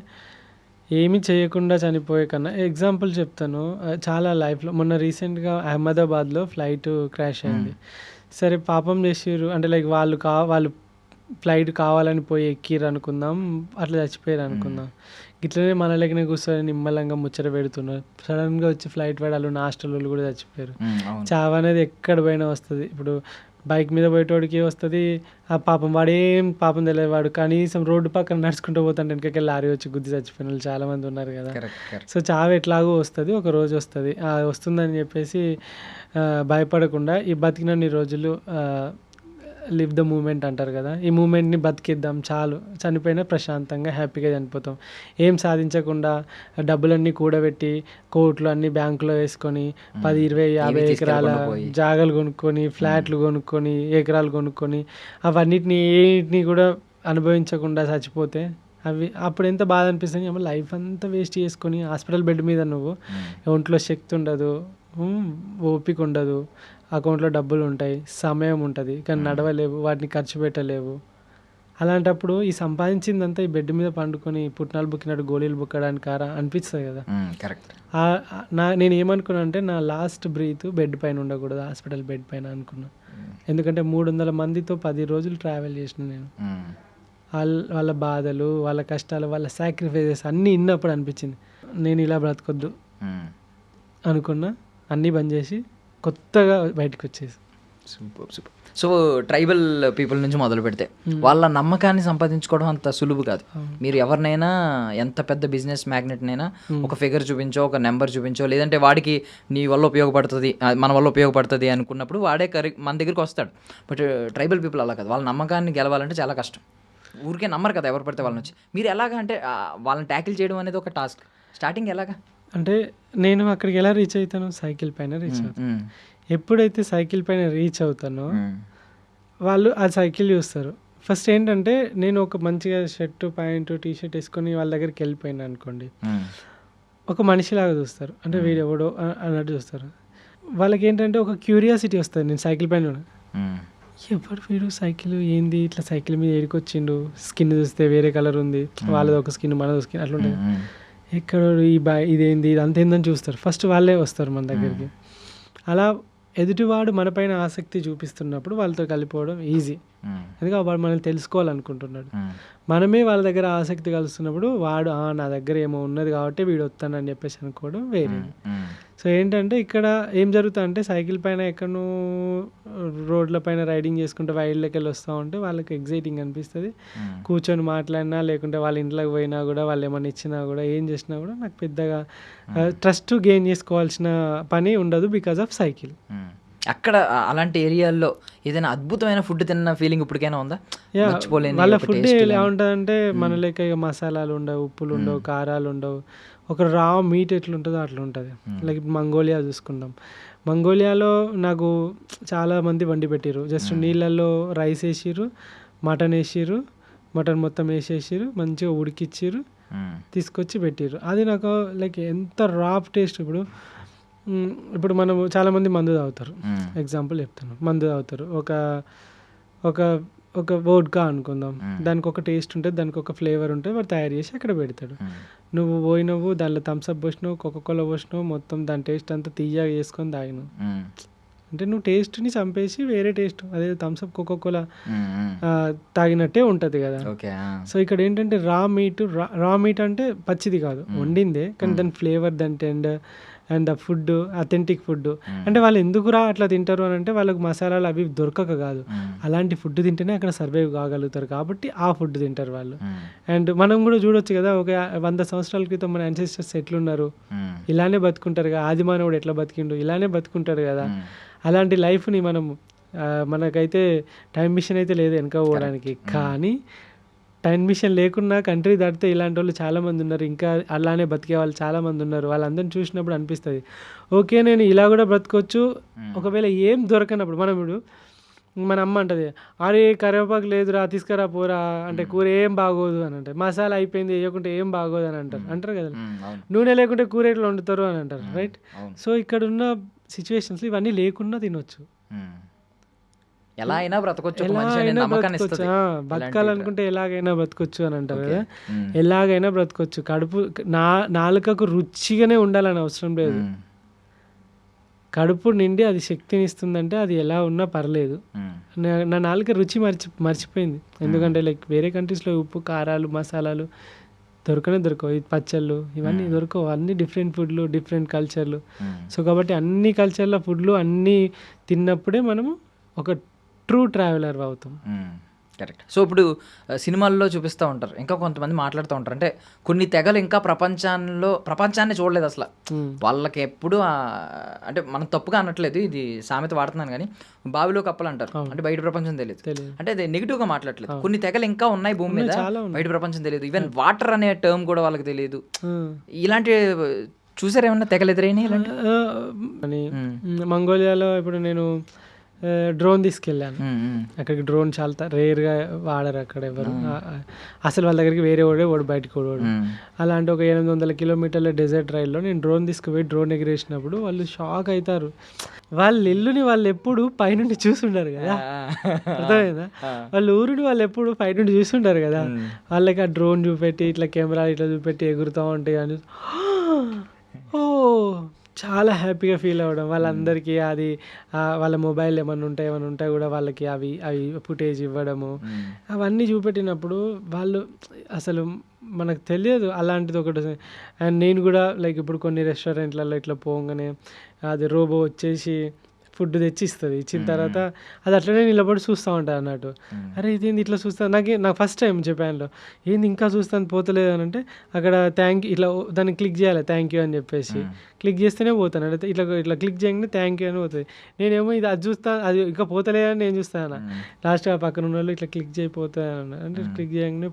ఏమీ చేయకుండా చనిపోయే కన్నా, ఎగ్జాంపుల్ చెప్తాను. చాలా లైఫ్లో మొన్న రీసెంట్గా అహ్మదాబాద్లో ఫ్లైట్ క్రాష్ అయింది. సరే పాపం చేసిర్రు అంటే లైక్ వాళ్ళు ఫ్లైట్ కావాలని పోయి ఎక్కిర్రు అనుకుందాం, అట్లా చచ్చిపోయారు అనుకుందాం. ఇట్లనే మన లెక్కనే కూర్చొని నిమ్మలంగా ముచ్చట పెడుతున్నారు. సడన్గా వచ్చి ఫ్లైట్ వాడాలు హాస్టల్ వాళ్ళు కూడా చచ్చిపోయారు. చావు అనేది ఎక్కడ పోయినా వస్తుంది. ఇప్పుడు బైక్ మీద పోయేటోడికి వస్తుంది, ఆ పాపం వాడేం పాపం తెలియదు, వాడు కనీసం రోడ్డు పక్కన నడుచుకుంటూ పోతాంటే వెనకకి లారీ వచ్చి గుద్ది చచ్చిపోయిన వాళ్ళు చాలామంది ఉన్నారు కదా. సో చావు ఎట్లాగో వస్తుంది, ఒక రోజు వస్తుంది. వస్తుందని చెప్పేసి భయపడకుండా ఈ బతికినన్ని రోజులు లివ్ ద మూమెంట్ అంటారు కదా, ఈ మూమెంట్ని బతికిద్దాం చాలు. చనిపోయినా ప్రశాంతంగా హ్యాపీగా చనిపోతాం. ఏం సాధించకుండా డబ్బులన్నీ కూడబెట్టి కోట్లు అన్నీ బ్యాంకులో వేసుకొని 10, 20, 50 ఎకరాల జాగాలు కొనుక్కొని, ఫ్లాట్లు కొనుక్కొని, ఎకరాలు కొనుక్కొని అవన్నిటిని కూడా అనుభవించకుండా చచ్చిపోతే అప్పుడు ఎంత బాధ అనిపిస్తుంది. లైఫ్ అంతా వేస్ట్ చేసుకొని హాస్పిటల్ బెడ్ మీద నువ్వు, ఒంట్లో శక్తి ఉండదు, ఓపిక ఉండదు, అకౌంట్లో డబ్బులు ఉంటాయి, సమయం ఉంటుంది, కానీ నడవలేవు, వాటిని ఖర్చు పెట్టలేవు. అలాంటప్పుడు ఈ సంపాదించిందంతా ఈ బెడ్ మీద పండుకొని పుట్నాలు బుక్కినట్టు గోళీలు బుక్కడానికి అనిపిస్తుంది కదా. కరెక్ట్. నేను ఏమనుకున్నా అంటే నా లాస్ట్ బ్రీత్ బెడ్ పైన ఉండకూడదు, హాస్పిటల్ బెడ్ పైన అనుకున్నా. ఎందుకంటే 300 మందితో 10 రోజులు ట్రావెల్ చేసిన నేను. వాళ్ళ బాధలు, వాళ్ళ కష్టాలు, వాళ్ళ సాక్రిఫైజెస్ అన్నీ ఇన్నప్పుడు అనిపించింది నేను ఇలా బ్రతకొద్దు అనుకున్నా. అన్నీ బంద్ చేసి కొత్తగా బయటకు వచ్చేసి. సూపర్. సో ట్రైబల్ పీపుల్ నుంచి మొదలు పెడితే వాళ్ళ నమ్మకాన్ని సంపాదించుకోవడం అంత సులువు కాదు. మీరు ఎవరినైనా, ఎంత పెద్ద బిజినెస్ మ్యాగ్నెట్నైనా ఒక ఫిగర్ చూపించో, ఒక నెంబర్ చూపించో, లేదంటే వాడికి నీ వల్ల ఉపయోగపడుతుంది, మన వల్ల ఉపయోగపడుతుంది అనుకున్నప్పుడు వాడే మన దగ్గరికి వస్తాడు. బట్ ట్రైబల్ పీపుల్ అలా కాదు. వాళ్ళ నమ్మకాన్ని గెలవాలంటే చాలా కష్టం. ఊరికే నమ్మరు కదా ఎవరు పడితే వాళ్ళని వచ్చి. మీరు ఎలాగా అంటే వాళ్ళని ట్యాకిల్ చేయడం అనేది ఒక టాస్క్. స్టార్టింగ్ ఎలాగా అంటే నేను అక్కడికి ఎలా రీచ్ అవుతాను, సైకిల్ పైన రీచ్ అవుతాను. ఎప్పుడైతే సైకిల్ పైన రీచ్ అవుతానో వాళ్ళు ఆ సైకిల్ చూస్తారు. ఫస్ట్ ఏంటంటే నేను ఒక మంచిగా షర్టు, ప్యాంటు, టీషర్ట్ వేసుకొని వాళ్ళ దగ్గరికి వెళ్ళిపోయినా అనుకోండి, ఒక మనిషిలాగా చూస్తారు. అంటే వీడు ఎవడో అన్నట్టు చూస్తారు. వాళ్ళకి ఏంటంటే ఒక క్యూరియాసిటీ వస్తుంది. నేను సైకిల్ పైన ఎవడు వీడు, సైకిల్ ఏంది, ఇట్లా సైకిల్ మీద ఏడుకొచ్చిండు, స్కిన్ చూస్తే వేరే కలర్ ఉంది, వాళ్ళది ఒక స్కిన్ మనది స్కిన్ అట్లా ఉంటుంది, ఎక్కడ ఇదేంది, ఇది అంతేందని చూస్తారు. ఫస్ట్ వాళ్ళే వస్తారు మన దగ్గరికి. అలా ఎదుటివాడు మనపైన ఆసక్తి చూపిస్తున్నప్పుడు వాళ్ళతో కలిపోవడం ఈజీ. ఎందుకంటే వాడు మనల్ని తెలుసుకోవాలనుకుంటున్నాడు. మనమే వాళ్ళ దగ్గర ఆసక్తి కలుస్తున్నప్పుడు వాడు నా దగ్గర ఏమో ఉన్నది కాబట్టి వీడు వస్తానని చెప్పేసి అనుకోవడం వేరే. సో ఏంటంటే ఇక్కడ ఏం జరుగుతుంది అంటే సైకిల్ పైన ఎక్కడో రోడ్ల పైన రైడింగ్ చేసుకుంటే వైల్డ్లోకి వెళ్ళి వస్తూ ఉంటే వాళ్ళకి ఎగ్జైటింగ్ అనిపిస్తుంది. కూర్చొని మాట్లాడినా, లేకుంటే వాళ్ళ ఇంట్లోకి పోయినా కూడా, వాళ్ళు ఏమైనా ఇచ్చినా కూడా, ఏం చేసినా కూడా నాకు పెద్దగా ట్రస్ట్ గెయిన్ చేసుకోవాల్సిన పని ఉండదు బికాజ్ ఆఫ్ సైకిల్. అక్కడ అలాంటి ఏరియాల్లో ఏదైనా అద్భుతమైన ఫుడ్ తిన్న ఫీలింగ్ ఇప్పటికైనా ఉందా? వాళ్ళ ఫుడ్ ఎలా ఉంటుందంటే మన లెక్క ఇక మసాలాలు ఉండవు, ఉప్పులు ఉండవు, కారాలు ఉండవు. ఒక రా మీట్ ఎట్లుంటుందో అట్లా ఉంటుంది. లైక్ మంగోలియా చూసుకుందాం. మంగోలియాలో నాకు చాలామంది వండి పెట్టిర్రు. జస్ట్ నీళ్ళల్లో రైస్ వేసిర్రు, మటన్ వేసిర్రు, మటన్ మొత్తం వేసేసిర్రు, మంచిగా ఉడికిచ్చిర్రు, తీసుకొచ్చి పెట్టిర్రు. అది నాకు లైక్ ఎంత రాప్ టేస్ట్. ఇప్పుడు మనం చాలామంది మందు తాగుతారు. ఎగ్జాంపుల్ చెప్తాను, మందు తాగుతారు. ఒక ఒక వోడ్కా అనుకుందాం, దానికి ఒక టేస్ట్ ఉంటుంది, దానికి ఒక ఫ్లేవర్ ఉంటుంది, వాడు తయారు చేసి అక్కడ పెడతాడు. నువ్వు పోయినవు దానిలో థమ్స్అప్ పోసినావు, కోకోకోలా పోసినావు, మొత్తం దాని టేస్ట్ అంతా తీయగా వేసుకొని తాగినావు. అంటే నువ్వు టేస్ట్ని చంపేసి వేరే టేస్ట్, అదే థమ్స్అప్ కోకోకోలా తాగినట్టే ఉంటుంది కదా. సో ఇక్కడ ఏంటంటే రా మీట్ అంటే పచ్చిది కాదు, వండిందే, కానీ దాని ఫ్లేవర్, దాని tender and the food authentic food. అంటే వాళ్ళు ఎందుకురా అట్లా తింటారు అని అంటే వాళ్ళకి మసాలాలు అవి దొరకక కాదు, అలాంటి ఫుడ్ తింటేనే అక్కడ సర్వైవ్ కాగలుగుతారు కాబట్టి ఆ ఫుడ్ తింటారు వాళ్ళు. అండ్ మనం కూడా చూడొచ్చు కదా, ఒక 100 సంవత్సరాల క్రితం మన యాన్సెస్టర్స్ ఎట్లున్నారు, ఇలానే బతుకుంటారు కదా, ఆదిమానవుడు ఎట్లా బతికిండు ఇలానే బతుకుంటారు కదా. అలాంటి లైఫ్ని మనకైతే టైం మిషన్ అయితే లేదు వెనక పోవడానికి, కానీ టైం మిషన్ లేకున్నా కంట్రీ దాటితే ఇలాంటి వాళ్ళు చాలామంది ఉన్నారు, ఇంకా అలానే బతికే వాళ్ళు చాలామంది ఉన్నారు. వాళ్ళందరిని చూసినప్పుడు అనిపిస్తుంది ఓకే నేను ఇలా కూడా బ్రతకొచ్చు. ఒకవేళ ఏం దొరకనప్పుడు మన అమ్మ అంటది, అరే కరివేపాకు లేదురా తీసుకురా పోరా అంటే కూర ఏం బాగోదు అని అంటారు, మసాలా అయిపోయింది వేయకుంటే ఏం బాగోదు అని అంటారు కదా, నూనె లేకుంటే కూర ఎట్లా వండుతారు అని అంటారు, రైట్. సో ఇక్కడ ఉన్న సిచ్యువేషన్స్ ఇవన్నీ లేకుండా తినొచ్చు, ఎలా అయినా బ్రతకొచ్చు, బతకాలనుకుంటే ఎలాగైనా బ్రతకొచ్చు అని అంటారు కదా. ఎలాగైనా బ్రతకొచ్చు, నాలుకకు రుచిగానే ఉండాలని అవసరం లేదు. కడుపు నిండి అది శక్తిని ఇస్తుందంటే అది ఎలా ఉన్నా పర్లేదు. నా నాలుక రుచి మర్చిపోయింది, ఎందుకంటే లైక్ వేరే కంట్రీస్లో ఉప్పు కారాలు మసాలాలు దొరకవు, పచ్చళ్ళు ఇవన్నీ దొరకవు, అన్ని డిఫరెంట్ ఫుడ్లు డిఫరెంట్ కల్చర్లు. సో కాబట్టి అన్ని కల్చర్ల ఫుడ్లు అన్నీ తిన్నప్పుడే మనము ఒక ట్రూ ట్రావెలర్ అవుతాం. కరెక్ట్. సో ఇప్పుడు సినిమాల్లో చూపిస్తూ ఉంటారు, ఇంకా కొంతమంది మాట్లాడుతూ ఉంటారు, అంటే కొన్ని తెగలు ఇంకా ప్రపంచాన్ని చూడలేదు అసలు, వాళ్ళకి ఎప్పుడు అంటే మనం తప్పుగా అనట్లేదు, ఇది సామెత వాడుతున్నాను కానీ బావిలో కప్పలు అంటారు, అంటే బయట ప్రపంచం తెలియదు, అంటే అది నెగిటివ్గా మాట్లాడలేదు. కొన్ని తెగలు ఇంకా ఉన్నాయి భూమి మీద, బయట ప్రపంచం తెలియదు, ఈవెన్ వాటర్ అనే టర్మ్ కూడా వాళ్ళకి తెలియదు. ఇలాంటి చూసారు ఏమన్నా తెగలు ఎదురైనా ఇలాంటి? మంగోలియాలో ఇప్పుడు నేను డ్రోన్ తీసుకెళ్ళాను, అక్కడికి డ్రోన్ చాలా రేర్గా వాడరు అక్కడ ఎవరు, అసలు వాళ్ళ దగ్గరికి వేరే వాడు బయటకు వాడు. అలాంటి ఒక 800 కిలోమీటర్ల డెజర్ట్ రైల్లో నేను డ్రోన్ తీసుకుపోయి డ్రోన్ ఎగిరేసినప్పుడు వాళ్ళు షాక్ అవుతారు. వాళ్ళ ఇల్లుని వాళ్ళు ఎప్పుడు పైనుండి చూసుంటారు కదా, అర్థమైందా, వాళ్ళ ఊరిని వాళ్ళు ఎప్పుడు పైనుండి చూసుంటారు కదా, వాళ్ళకి ఆ డ్రోన్ చూపెట్టి ఇట్లా కెమెరా ఇట్లా చూపెట్టి ఎగురుతూ ఉంటాయి అని ఓ చాలా హ్యాపీగా ఫీల్ అవ్వడం. వాళ్ళందరికీ అది వాళ్ళ మొబైల్ ఏమైనా ఉంటాయి కూడా వాళ్ళకి అవి ఫుటేజ్ ఇవ్వడము, అవన్నీ చూపెట్టినప్పుడు వాళ్ళు అసలు మనకు తెలియదు అలాంటిది ఒకటి. అండ్ నేను కూడా లైక్ ఇప్పుడు కొన్ని రెస్టారెంట్లలో ఇట్లా పోగానే అది రోబో వచ్చేసి ఫుడ్ తెచ్చి ఇచ్చిన తర్వాత అది అట్లనే నిలబడి చూస్తూ ఉంటుంది అన్నట్టు. అరే ఇదేంది ఇట్లా చూస్తాను, నాకు ఫస్ట్ టైం జపాన్లో ఏంది ఇంకా చూస్తాను పోతలేదు అని అంటే అక్కడ థ్యాంక్ యూ ఇట్లా దాన్ని క్లిక్ చేయాలి, థ్యాంక్ యూ అని చెప్పేసి క్లిక్ చేస్తేనే పోతాను, అంటే ఇట్లా క్లిక్ చేయగానే థ్యాంక్ యూ అని పోతుంది. నేనేమో అది చూస్తాను, అది ఇంకా పోతలేదని నేను చూస్తాను, లాస్ట్ పక్కన ఉన్న వాళ్ళు ఇట్లా క్లిక్ చేయపోతాను అంటే క్లిక్ చేయగానే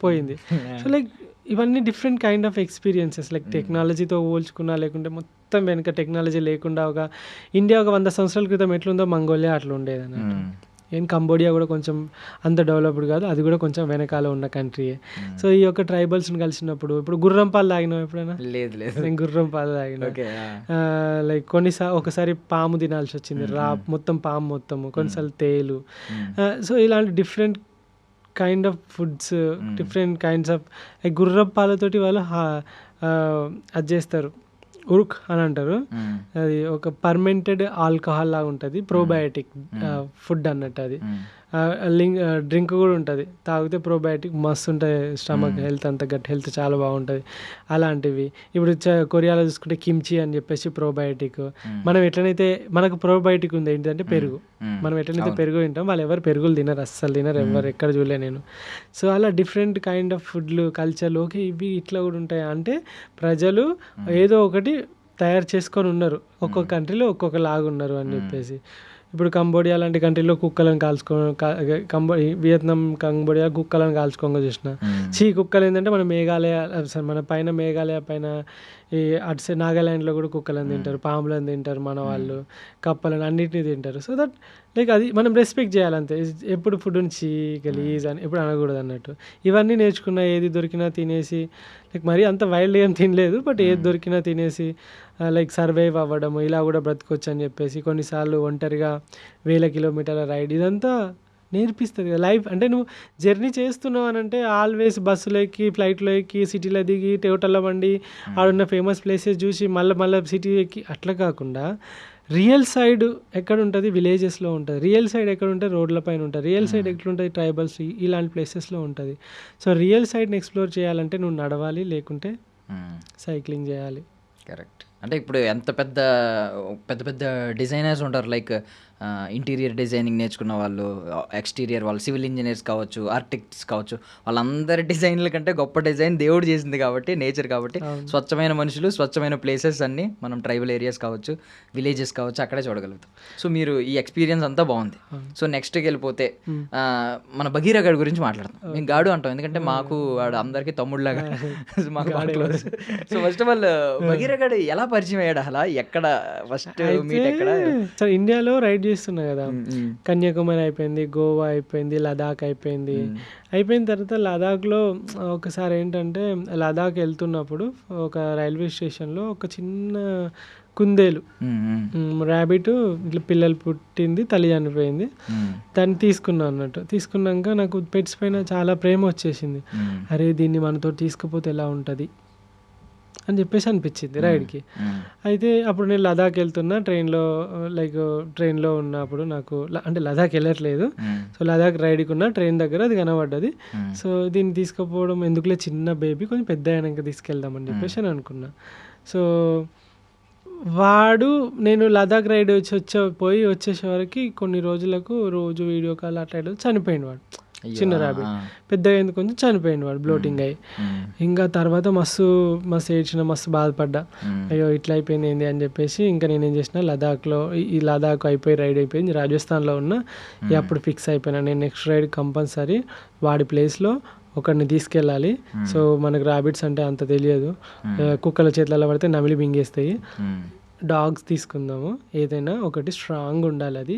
పోయింది. సో లైక్ ఇవన్నీ different kind of experiences, like టెక్నాలజీతో పోల్చుకున్నా లేకుంటే మొత్తం వెనక టెక్నాలజీ లేకుండా ఒక ఇండియా ఒక 100 సంవత్సరాల క్రితం ఎట్లుందో మంగోలియా అట్లా ఉండేది అన్నట్టు. ఏం కంబోడియా కూడా కొంచెం అంత డెవలప్డ్ కాదు, అది కూడా కొంచెం వెనకాల ఉన్న కంట్రీయే. సో ఈ యొక్క ట్రైబల్స్ని కలిసినప్పుడు ఇప్పుడు గుర్రం పాలు తాగినావు ఎప్పుడైనా? లేదు. నేను గుర్రం పాలు తాగినా. లైక్ ఒకసారి పాము తినాల్సి వచ్చింది, మొత్తం పాము మొత్తము, కొన్నిసార్లు తేలు. సో ఇలాంటి different kind of foods, different kinds of గుర్రం పాలతోటి వాళ్ళు అది చేస్తారు, ఉరుక్ అని అంటారు. అది ఒక పర్మెంటెడ్ ఆల్కహాల్ లాగా ఉంటుంది, ప్రోబయాటిక్ ఫుడ్ అన్నట్టు. అది డ్రింక్ కూడా ఉంటుంది, తాగితే ప్రోబయాటిక్ మస్తు ఉంటుంది, స్టమక్ హెల్త్ అంతా గట్ హెల్త్ చాలా బాగుంటుంది. అలాంటివి ఇప్పుడు కొరియాలో చూసుకుంటే కిమ్చి అని చెప్పేసి ప్రోబయాటిక్. మనం ఎట్లనైతే మనకు ప్రోబయాటిక్ ఉంది ఏంటంటే పెరుగు, మనం ఎట్లనైతే పెరుగు తింటాం వాళ్ళు ఎవరు పెరుగులు తినరు, అస్సలు తినరు, ఎవరు ఎక్కడ చూడలే నేను. సో అలా డిఫరెంట్ కైండ్ ఆఫ్ ఫుడ్లు కల్చర్లు ఓకే ఇవి ఇట్లా కూడా ఉంటాయి. అంటే ప్రజలు ఏదో ఒకటి తయారు చేసుకొని ఉన్నారు, ఒక్కొక్క కంట్రీలో ఒక్కొక్క లాగా ఉన్నారు అని చెప్పేసి. ఇప్పుడు కంబోడియా లాంటి కంట్రీలో కుక్కలను వియత్నాం కంబోడియా కుక్కలను కాల్చుకోగా చూసిన. కుక్కలు ఏంటంటే మన పైన మేఘాలయ పైన ఈ అటు నాగాల్యాండ్లో కూడా కుక్కలను తింటారు, పాములను తింటారు మన వాళ్ళు, కప్పలను అన్నిటినీ తింటారు. సో దట్ లైక్ అది మనం రెస్పెక్ట్ చేయాలంతే. ఎప్పుడు ఫుడ్ నుంచి గలీజ్ అని ఎప్పుడు అనకూడదు అన్నట్టు. ఇవన్నీ నేర్చుకున్నా, ఏది దొరికినా తినేసి, లైక్ మరీ అంత వైల్డ్ ఏం తినలేదు, బట్ ఏది దొరికినా తినేసి లైక్ సర్వైవ్ అవ్వడము, ఇలా కూడా బ్రతకొచ్చు అని చెప్పేసి. కొన్నిసార్లు ఒంటరిగా 1000 కిలోమీటర్ల రైడ్, ఇదంతా నేర్పిస్తుంది కదా లైఫ్. అంటే నువ్వు జర్నీ చేస్తున్నావు అని అంటే ఆల్వేస్ బస్సులో ఎక్కి ఫ్లైట్లో ఎక్కి సిటీలో దిగి టోటల్లో వండి ఆడున్న ఫేమస్ ప్లేసెస్ చూసి మళ్ళీ సిటీ ఎక్కి అట్లా కాకుండా రియల్ సైడ్ ఎక్కడ ఉంటుంది, విలేజెస్లో ఉంటుంది. రియల్ సైడ్ ఎక్కడ ఉంటుంది, రోడ్ల పైన ఉంటుంది. రియల్ సైడ్ ఎక్కడ ఉంటుంది, ట్రైబల్స్ ఇలాంటి ప్లేసెస్లో ఉంటుంది. సో రియల్ సైడ్ని ఎక్స్ప్లోర్ చేయాలంటే నువ్వు నడవాలి, లేకుంటే సైక్లింగ్ చేయాలి. కరెక్ట్. అంటే ఇప్పుడు ఎంత పెద్ద పెద్ద పెద్ద డిజైనర్స్ ఉంటారు, లైక్ ఇంటీరియర్ డిజైనింగ్ నేర్చుకున్న వాళ్ళు, ఎక్స్టీరియర్ వాళ్ళు, సివిల్ ఇంజనీర్స్ కావచ్చు, ఆర్కిటెక్ట్స్ కావచ్చు, వాళ్ళందరి డిజైన్ల కంటే గొప్ప డిజైన్ దేవుడు చేసింది కాబట్టి, నేచర్ కాబట్టి. స్వచ్ఛమైన మనుషులు, స్వచ్ఛమైన ప్లేసెస్ అన్నీ మనం ట్రైబల్ ఏరియాస్ కావచ్చు, విలేజెస్ కావచ్చు, అక్కడే చూడగలుగుతాం. సో మీరు ఈ ఎక్స్పీరియన్స్ అంతా బాగుంది. సో నెక్స్ట్కి వెళ్ళిపోతే మన బగీరా గాడి గురించి మాట్లాడతాం. మేము గాడు అంటాం ఎందుకంటే మాకు వాడు అందరికీ తమ్ముళ్ళలాగా, మాకు బాగా close. So first of all Bagheera గాడు ఎలా పరిచయం అయ్యాడు, అలా ఎక్కడ ఫస్ట్ మీట్ ఎక్కడ? సార్ ఇండియాలో రైడ్ చేస్తున్నా కదా, కన్యాకుమారి అయిపోయింది, గోవా అయిపోయింది, లదాఖ్ అయిపోయింది. అయిపోయిన తర్వాత లదాఖ్లో ఒకసారి ఏంటంటే లదాఖ్ వెళ్తున్నప్పుడు ఒక రైల్వే స్టేషన్లో ఒక చిన్న కుందేలు ర్యాబిట్ ఇట్లా పిల్లలు పుట్టింది, తల్లి చనిపోయింది. దాన్ని తీసుకున్నా అన్నట్టు. తీసుకున్నాక నాకు పెట్స్ పైన చాలా ప్రేమ వచ్చేసింది. అరే దీన్ని మనతో తీసుకుపోతే ఎలా ఉంటుంది అని చెప్పేసి అనిపించింది రైడ్కి. అయితే అప్పుడు నేను లదాఖ్ వెళ్తున్నా ట్రైన్లో ఉన్నప్పుడు నాకు అంటే లదాఖ్ వెళ్ళట్లేదు. సో లదాఖ్ రైడ్కి ఉన్న ట్రైన్ దగ్గర అది కనబడ్డది. సో దీన్ని తీసుకుపోవడం ఎందుకులే, చిన్న బేబీ కొంచెం పెద్ద అయినాక తీసుకెళ్దామని చెప్పేసి అని అనుకున్నా. సో వాడు నేను లదాఖ్ రైడ్ పోయి వచ్చేసరికి కొన్ని రోజులకు రోజు వీడియో కాల్ అట్లా చనిపోయింది వాడు. చిన్న ర్యాబిట్ పెద్దగా అయింది, కొంచెం చనిపోయింది వాడు బ్లోటింగ్ అయ్యి. ఇంకా తర్వాత మస్తు ఏడ్చిన, మస్తు బాధపడ్డా. అయ్యో ఇట్లా అయిపోయింది ఏంది అని చెప్పేసి ఇంకా నేనేం చేసిన, లదాఖ్లో ఈ లదాఖ్ అయిపోయి రైడ్ అయిపోయింది, రాజస్థాన్లో ఉన్న అప్పుడు ఫిక్స్ అయిపోయినా నేను నెక్స్ట్ రైడ్ కంపల్సరీ వాడి ప్లేస్లో ఒకరిని తీసుకెళ్ళాలి. సో మనకు ర్యాబిట్స్ అంటే అంత తెలియదు, కుక్కల చేతులలో పడితే నమిలి మింగేస్తాయి. డాగ్స్ తీసుకుందాము, ఏదైనా ఒకటి స్ట్రాంగ్ ఉండాలి, అది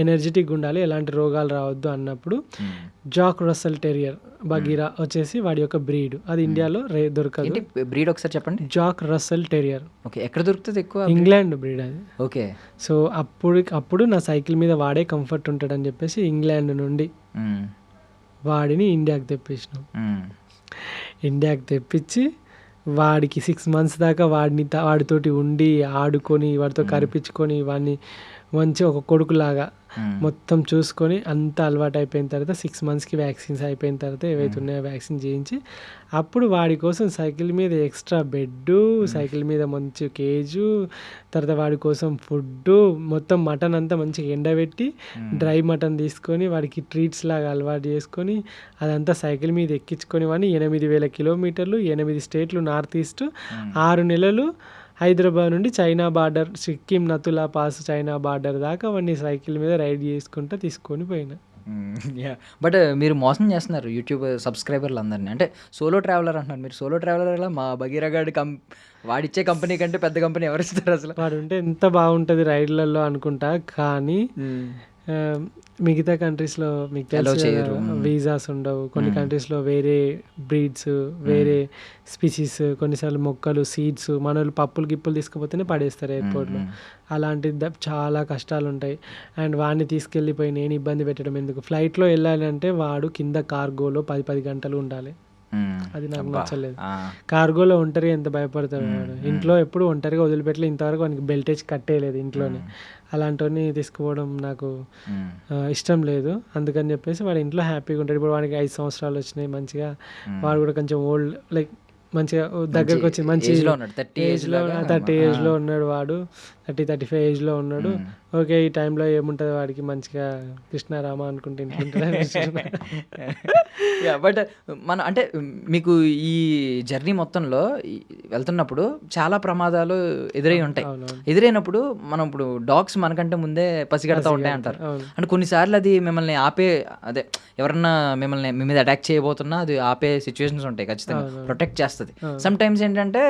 ఎనర్జెటిక్ ఉండాలి, ఎలాంటి రోగాలు రావద్దు అన్నప్పుడు జాక్ రస్సెల్ టెరియర్ బగీరా వచ్చేసి వాడి యొక్క బ్రీడ్. అది ఇండియాలో దొరకదు. బ్రీడ్ ఒకసారి చెప్పండి. Jack Russell terrier. ఓకే, ఎక్కడ దొరుకుతుంది ఎక్కువ? ఇంగ్లాండ్ బ్రీడ్ అది. ఓకే. సో అప్పుడు నా సైకిల్ మీద వాడే కంఫర్ట్ ఉంటాడని చెప్పేసి ఇంగ్లాండ్ నుండి వాడిని ఇండియాకి తెప్పించినాం. ఇండియాకి తెప్పించి వాడికి 6 months దాకా వాడితోటి ఉండి ఆడుకొని వాడితో కరిపించుకొని వాడిని మంచి ఒక కొడుకులాగా మొత్తం చూసుకొని అంతా అలవాటు అయిపోయిన తర్వాత 6 monthsకి వ్యాక్సిన్స్ అయిపోయిన తర్వాత ఏవైతే ఉన్నాయో వ్యాక్సిన్ చేయించి అప్పుడు వాడి కోసం సైకిల్ మీద ఎక్స్ట్రా బెడ్డు, సైకిల్ మీద మంచి కేజు, తర్వాత వాడి కోసం ఫుడ్డు, మొత్తం మటన్ అంతా మంచిగా ఎండబెట్టి డ్రై మటన్ తీసుకొని వాడికి ట్రీట్స్ లాగా అలవాటు చేసుకొని అదంతా సైకిల్ మీద ఎక్కించుకొని వాడిని 8,000 kilometers 8 states నార్త్ ఈస్ట్ 6 నెలలు హైదరాబాద్ నుండి China border, Sikkim Nathula pass China border దాకా వాడిని సైకిల్ మీద రైడ్ చేసుకుంటూ తీసుకొని పోయినా. బట్ మీరు మోసం చేస్తున్నారు యూట్యూబ్ సబ్స్క్రైబర్లు అందరినీ. అంటే సోలో ట్రావెలర్ అంటున్నారు మీరు. సోలో ట్రావెలర్ ఎలా? మా బగీరా గాడి వాడిచ్చే కంపెనీ కంటే పెద్ద కంపెనీ ఎవరు ఇస్తారు అసలు? వాడు ఉంటే ఎంత బాగుంటుంది రైడ్లలో అనుకుంటా, కానీ మిగతా కంట్రీస్లో మీకు తెలుసు వీసాస్ ఉండవు. కొన్ని కంట్రీస్లో వేరే బ్రీడ్స్, వేరే స్పీసీస్, కొన్నిసార్లు మొక్కలు, సీడ్స్, మనోళ్ళు పప్పులు గిప్పులు తీసుకుపోతేనే పడేస్తారు ఎయిర్పోర్ట్లో. అలాంటి చాలా కష్టాలు ఉంటాయి. అండ్ వాడిని తీసుకెళ్ళిపోయి నేను ఇబ్బంది పెట్టడం ఎందుకు? ఫ్లైట్లో వెళ్ళాలంటే వాడు కింద కార్గోలో 10 గంటలు ఉండాలి. అది నాకు నచ్చలేదు. కార్గోలో ఒంటరిగా ఎంత భయపడతాడు వాడు. ఇంట్లో ఎప్పుడు ఒంటరిగా వదిలిపెట్టలే, ఇంతవరకు వానికి బెల్టేజ్ కట్టేయలేదు ఇంట్లోనే. అలాంటివన్నీ తీసుకుపోవడం నాకు ఇష్టం లేదు. అందుకని చెప్పేసి వాడు ఇంట్లో హ్యాపీగా ఉంటాడు. ఇప్పుడు వాడికి 5 సంవత్సరాలు వచ్చినాయి, మంచిగా వాడు కూడా కొంచెం ఓల్డ్ లైక్ మంచిగా దగ్గరకు వచ్చి మంచి 30 ఏజ్లో ఉన్నాడు వాడు, 30-35 ఏజ్లో ఉన్నాడు. ఓకే, ఈ టైంలో ఏముంటుంది వాడికి, మంచిగా కృష్ణారామ అనుకుంటే బట్ మన అంటే మీకు ఈ జర్నీ మొత్తంలో వెళ్తున్నప్పుడు చాలా ప్రమాదాలు ఎదురై ఉంటాయి. ఎదురైనప్పుడు మనం ఇప్పుడు డాగ్స్ మనకంటే ముందే పసిగడతా ఉంటాయి అంటారు. అంటే కొన్నిసార్లు అది మిమ్మల్ని అదే ఎవరన్నా మిమ్మల్ని మీ మీద అటాక్ చేయబోతున్నా అది ఆపే సిచ్యువేషన్స్ ఉంటాయి, ఖచ్చితంగా ప్రొటెక్ట్ చేస్తుంది. సమ్ టైమ్స్ ఏంటంటే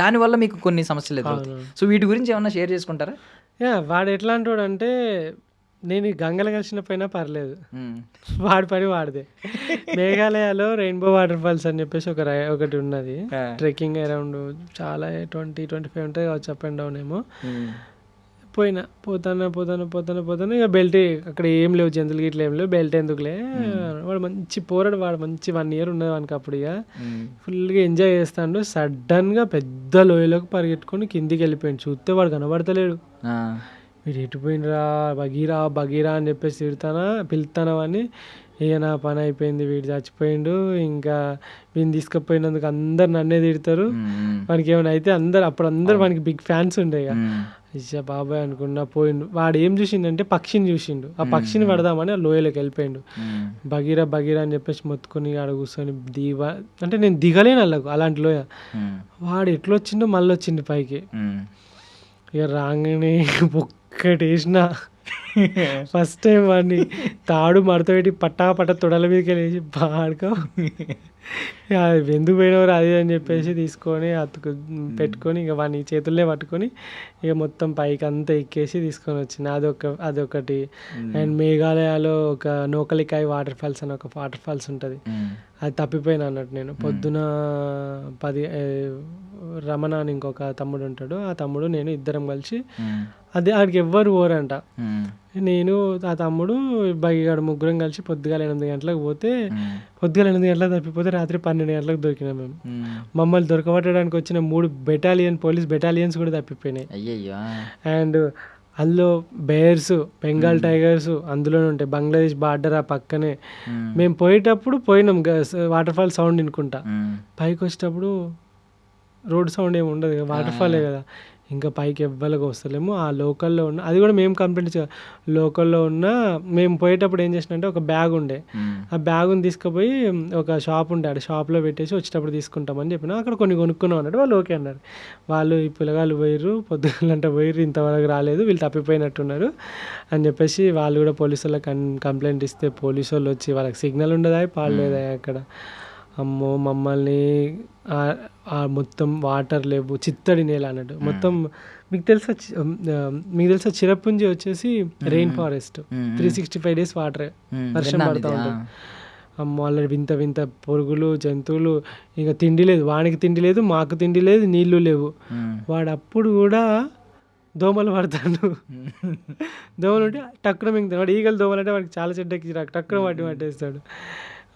దానివల్ల మీకు కొన్ని సమస్యలు ఎదురవుతాయి. సో వీటి గురించి ఏమన్నా షేర్ చేసుకుంటారా? వాడు ఎట్లాంటి వాడు అంటే, నేను గంగలు కలిసిన పోయినా పర్లేదు, వాడి పని వాడిదే. మేఘాలయలో రెయిన్బో వాటర్ ఫాల్స్ అని చెప్పేసి ఒకటి ఉన్నది. ట్రెక్కింగ్ అరౌండ్ చాలా 20-25 ఉంటాయి కావచ్చు, అప్ అండ్ డౌన్ ఏమో. పోతాను ఇక బెల్ట్ అక్కడ ఏం లేవు జంతువులు ఇట్లా ఏం లేవు, బెల్ట్ ఎందుకులే. వాడు మంచి పోరాడు, వాడు మంచి 1 year ఉన్నది వానికి అప్పుడు. ఇక ఫుల్గా ఎంజాయ్ చేస్తాడు. సడన్గా పెద్ద లోయలోకి పరిగెట్టుకొని కిందికి వెళ్ళిపోయాడు. చూస్తే వాడు కనబడతలేడు. వీడు ఎటుపోయినరా బగీరా అని చెప్పేసి పిలుతానా అని. ఇక నా పని అయిపోయింది, వీడు చచ్చిపోయిండు. ఇంకా వీడిని తీసుకుపోయినందుకు అందరు నన్నే తిడతారు. వానికి ఏమైనా అయితే అందరు వానికి బిగ్ ఫ్యాన్స్ ఉండే. ఇక ఇచ్చా బాబాయ్ అనుకున్నా పోయిండు. వాడు ఏం చూసిండంటే పక్షిని చూసిండు. ఆ పక్షిని పడదామని ఆ లోయలోకి వెళ్ళిపోయిండు. బగీరా అని చెప్పేసి మొత్తుకొని ఆడ కూర్చొని అంటే నేను దిగలేను అలాంటి లోయ. వాడు ఎట్లా వచ్చిండో మళ్ళీ వచ్చిండు పైకి. ఇక రాగానే ఒక్కటి వేసిన ఫస్ట్ టైం వాడిని తాడు మడత పెట్టి పట్ట తొడల మీదకి వెళ్ళేసి బాడుకో ఎందుకు పోయినవారు అది అని చెప్పేసి తీసుకొని పెట్టుకొని ఇక వాడిని చేతుల్లే పట్టుకొని ఇక మొత్తం పైకి అంతా ఎక్కేసి తీసుకొని వచ్చింది. అదొకటి. అండ్ మేఘాలయలో ఒక నోకలికాయ వాటర్ ఫాల్స్ అని ఒక వాటర్ ఫాల్స్ ఉంటుంది. అది తప్పిపోయినా అన్నట్టు నేను పొద్దున 10 రమణ అని ఇంకొక తమ్ముడు ఉంటాడు. ఆ తమ్ముడు నేను ఇద్దరం కలిసి ఆడికి ఎవ్వరు పోరంట. నేను ఆ తమ్ముడు బగిగాడు ముగ్గురం కలిసి పొద్దుగాల 8 గంటలకు పోతే పొద్దుగాల 8 గంటలకు తప్పిపోతే రాత్రి 12 గంటలకు దొరికినాం మేము. మమ్మల్ని దొరకబట్టడానికి వచ్చిన 3 పోలీస్ బెటాలియన్స్ కూడా తప్పిపోయినాయి. అండ్ అందులో బేర్స్, బెంగాల్ టైగర్స్ అందులోనే ఉంటాయి. బంగ్లాదేశ్ బార్డర్ ఆ పక్కనే. మేము పోయేటప్పుడు పోయినాం వాటర్ ఫాల్ సౌండ్ వినుకుంటా. పైకి వచ్చేటప్పుడు రోడ్ సౌండ్ ఏమి ఉండదు, వాటర్ ఫాలే కదా. ఇంకా పైకి ఎవ్వరికి వస్తలేము. ఆ లోకల్లో ఉన్న అది కూడా మేము కంప్లైంట్ లోకల్లో ఉన్న మేము పోయేటప్పుడు ఏం చేసినంటే ఒక బ్యాగ్ ఉండే. ఆ బ్యాగుని తీసుకుపోయి ఒక షాప్ ఉండే, ఆ షాప్లో పెట్టేసి వచ్చేటప్పుడు తీసుకుంటామని చెప్పిన. అక్కడ కొన్ని కొనుక్కున్నాం అన్నాడు. వాళ్ళు ఓకే అన్నారు. వాళ్ళు ఈ పిల్లగాళ్ళు పోయిర్రు, పొద్దుగలంటే పోయిర్రు, ఇంతవరకు రాలేదు, వీళ్ళు తప్పిపోయినట్టున్నారు అని చెప్పేసి వాళ్ళు కూడా పోలీసు వాళ్ళకి కంప్లైంట్ ఇస్తే పోలీసు వాళ్ళు వచ్చి వాళ్ళకి సిగ్నల్ ఉండదా పాడలేదా అక్కడ. అమ్మో మమ్మల్ని మొత్తం వాటర్ లేవు, చిత్తడి నేల అన్నట్టు మొత్తం. మీకు తెలుసా చిరపుంజి వచ్చేసి రెయిన్ ఫారెస్ట్ 365 days వాటర్ వర్షం పడుతూ ఉంటుంది. అమ్మో అలా వింత పురుగులు జంతువులు. ఇంకా తిండి లేదు, వానికి తిండి లేదు, మాకు తిండి లేదు, నీళ్లు లేవు. వాడు అప్పుడు కూడా దోమలు పడతాడు. దోమలు ఉంటే టక్కున మింగుతాడు. వాడు ఈగలు దోమలు అంటే వాడికి చాలా చెడ్డకి టక్కున పట్టేస్తాడు.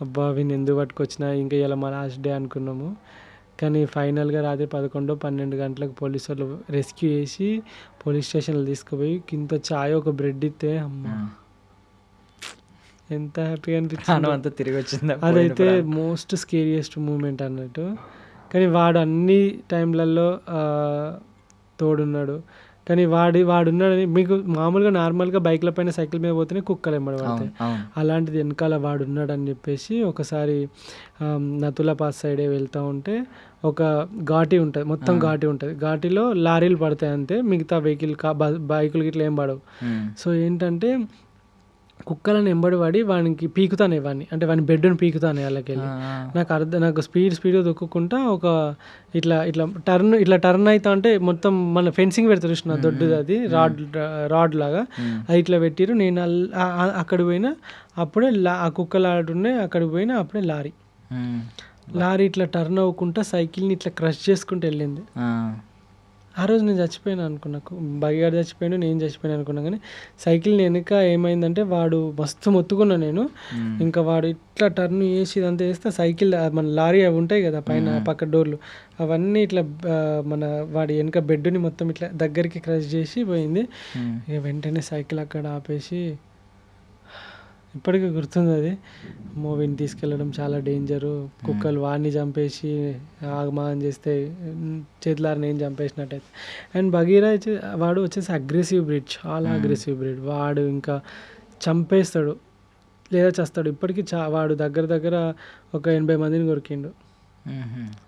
అబ్బా వీని ఎందుకు పట్టుకొచ్చినా, ఇంకా ఇలా మా లాస్ట్ డే అనుకున్నాము. కానీ ఫైనల్గా రాత్రి 11-12 గంటలకు పోలీసు వాళ్ళు రెస్క్యూ చేసి పోలీస్ స్టేషన్లో తీసుకుపోయి కింద చాయ్ ఒక బ్రెడ్ ఇస్తే అమ్మా ఎంత హ్యాపీగా అనిపించింది. తిరిగి వచ్చింది. అదైతే మోస్ట్ స్కేరియస్ట్ మూమెంట్ అన్నట్టు. కానీ వాడు అన్ని టైంలలో తోడున్నాడు. కానీ వాడున్నాడని మీకు మామూలుగా నార్మల్గా బైక్ల పైన సైకిల్ మీద పోతేనే కుక్కలు ఎంబడి పడతాయి. అలాంటిది వెనకాల వాడున్నాడని చెప్పేసి ఒకసారి నతుల పాస్ సైడే వెళ్తూ ఉంటే ఒక ఘాటి ఉంటుంది, మొత్తం ఘాటి ఉంటుంది. ఘాటిలో లారీలు పడతాయి అంతే, మిగతా బైకులు గిట్లా ఏం పడవు. సో ఏంటంటే కుక్కలను ఎంబడి పడి వానికి పీకుతానే వాడిని, అంటే వాని బెడ్ని పీకుతానే వాళ్ళకి వెళ్ళి. నాకు స్పీడ్గా దొక్కుకుంటా ఒక ఇట్లా టర్న్ అవుతా అంటే మొత్తం మన ఫెన్సింగ్ పెడతారు చూసిన దొడ్డుది, అది రాడ్ లాగా అది ఇట్లా పెట్టిరు. నేను అక్కడ పోయినా అప్పుడే ఆ కుక్కలు ఆడున్నాయి, అక్కడికి పోయినా అప్పుడే లారీ ఇట్లా టర్న్ అవ్వకుండా సైకిల్ని ఇట్లా క్రష్ చేసుకుంటూ వెళ్ళింది. ఆ రోజు నేను చచ్చిపోయాను అనుకున్నా, బగిగాడు చచ్చిపోయాను, నేను చచ్చిపోయాను అనుకున్నా. కానీ సైకిల్ వెనుక ఏమైందంటే వాడు మస్తు మొత్తుకున్నా నేను. ఇంకా వాడు ఇట్లా టర్న్ చేసి ఇదంతా వేస్తే సైకిల్ మన లారీ అవి ఉంటాయి కదా పైన పక్క డోర్లు, అవన్నీ ఇట్లా మన వాడి వెనుక బెడ్ని మొత్తం ఇట్లా దగ్గరికి క్రష్ చేసి పోయింది. ఇక వెంటనే సైకిల్ అక్కడ ఆపేసి, ఇప్పటికీ గుర్తుంది అది. మూవీని తీసుకెళ్ళడం చాలా డేంజరు. కుక్కలు వాడిని చంపేసి ఆగమాగం చేస్తే చేతులారు నేను చంపేసినట్టయితే. అండ్ బగీరా వాడు వచ్చేసి అగ్రెసివ్ బ్రీడ్, చాలా అగ్రెసివ్ బ్రీడ్. వాడు ఇంకా చంపేస్తాడు లేదా చేస్తాడు. ఇప్పటికీ వాడు దగ్గర ఒక 80 మందిని కొరికిండు.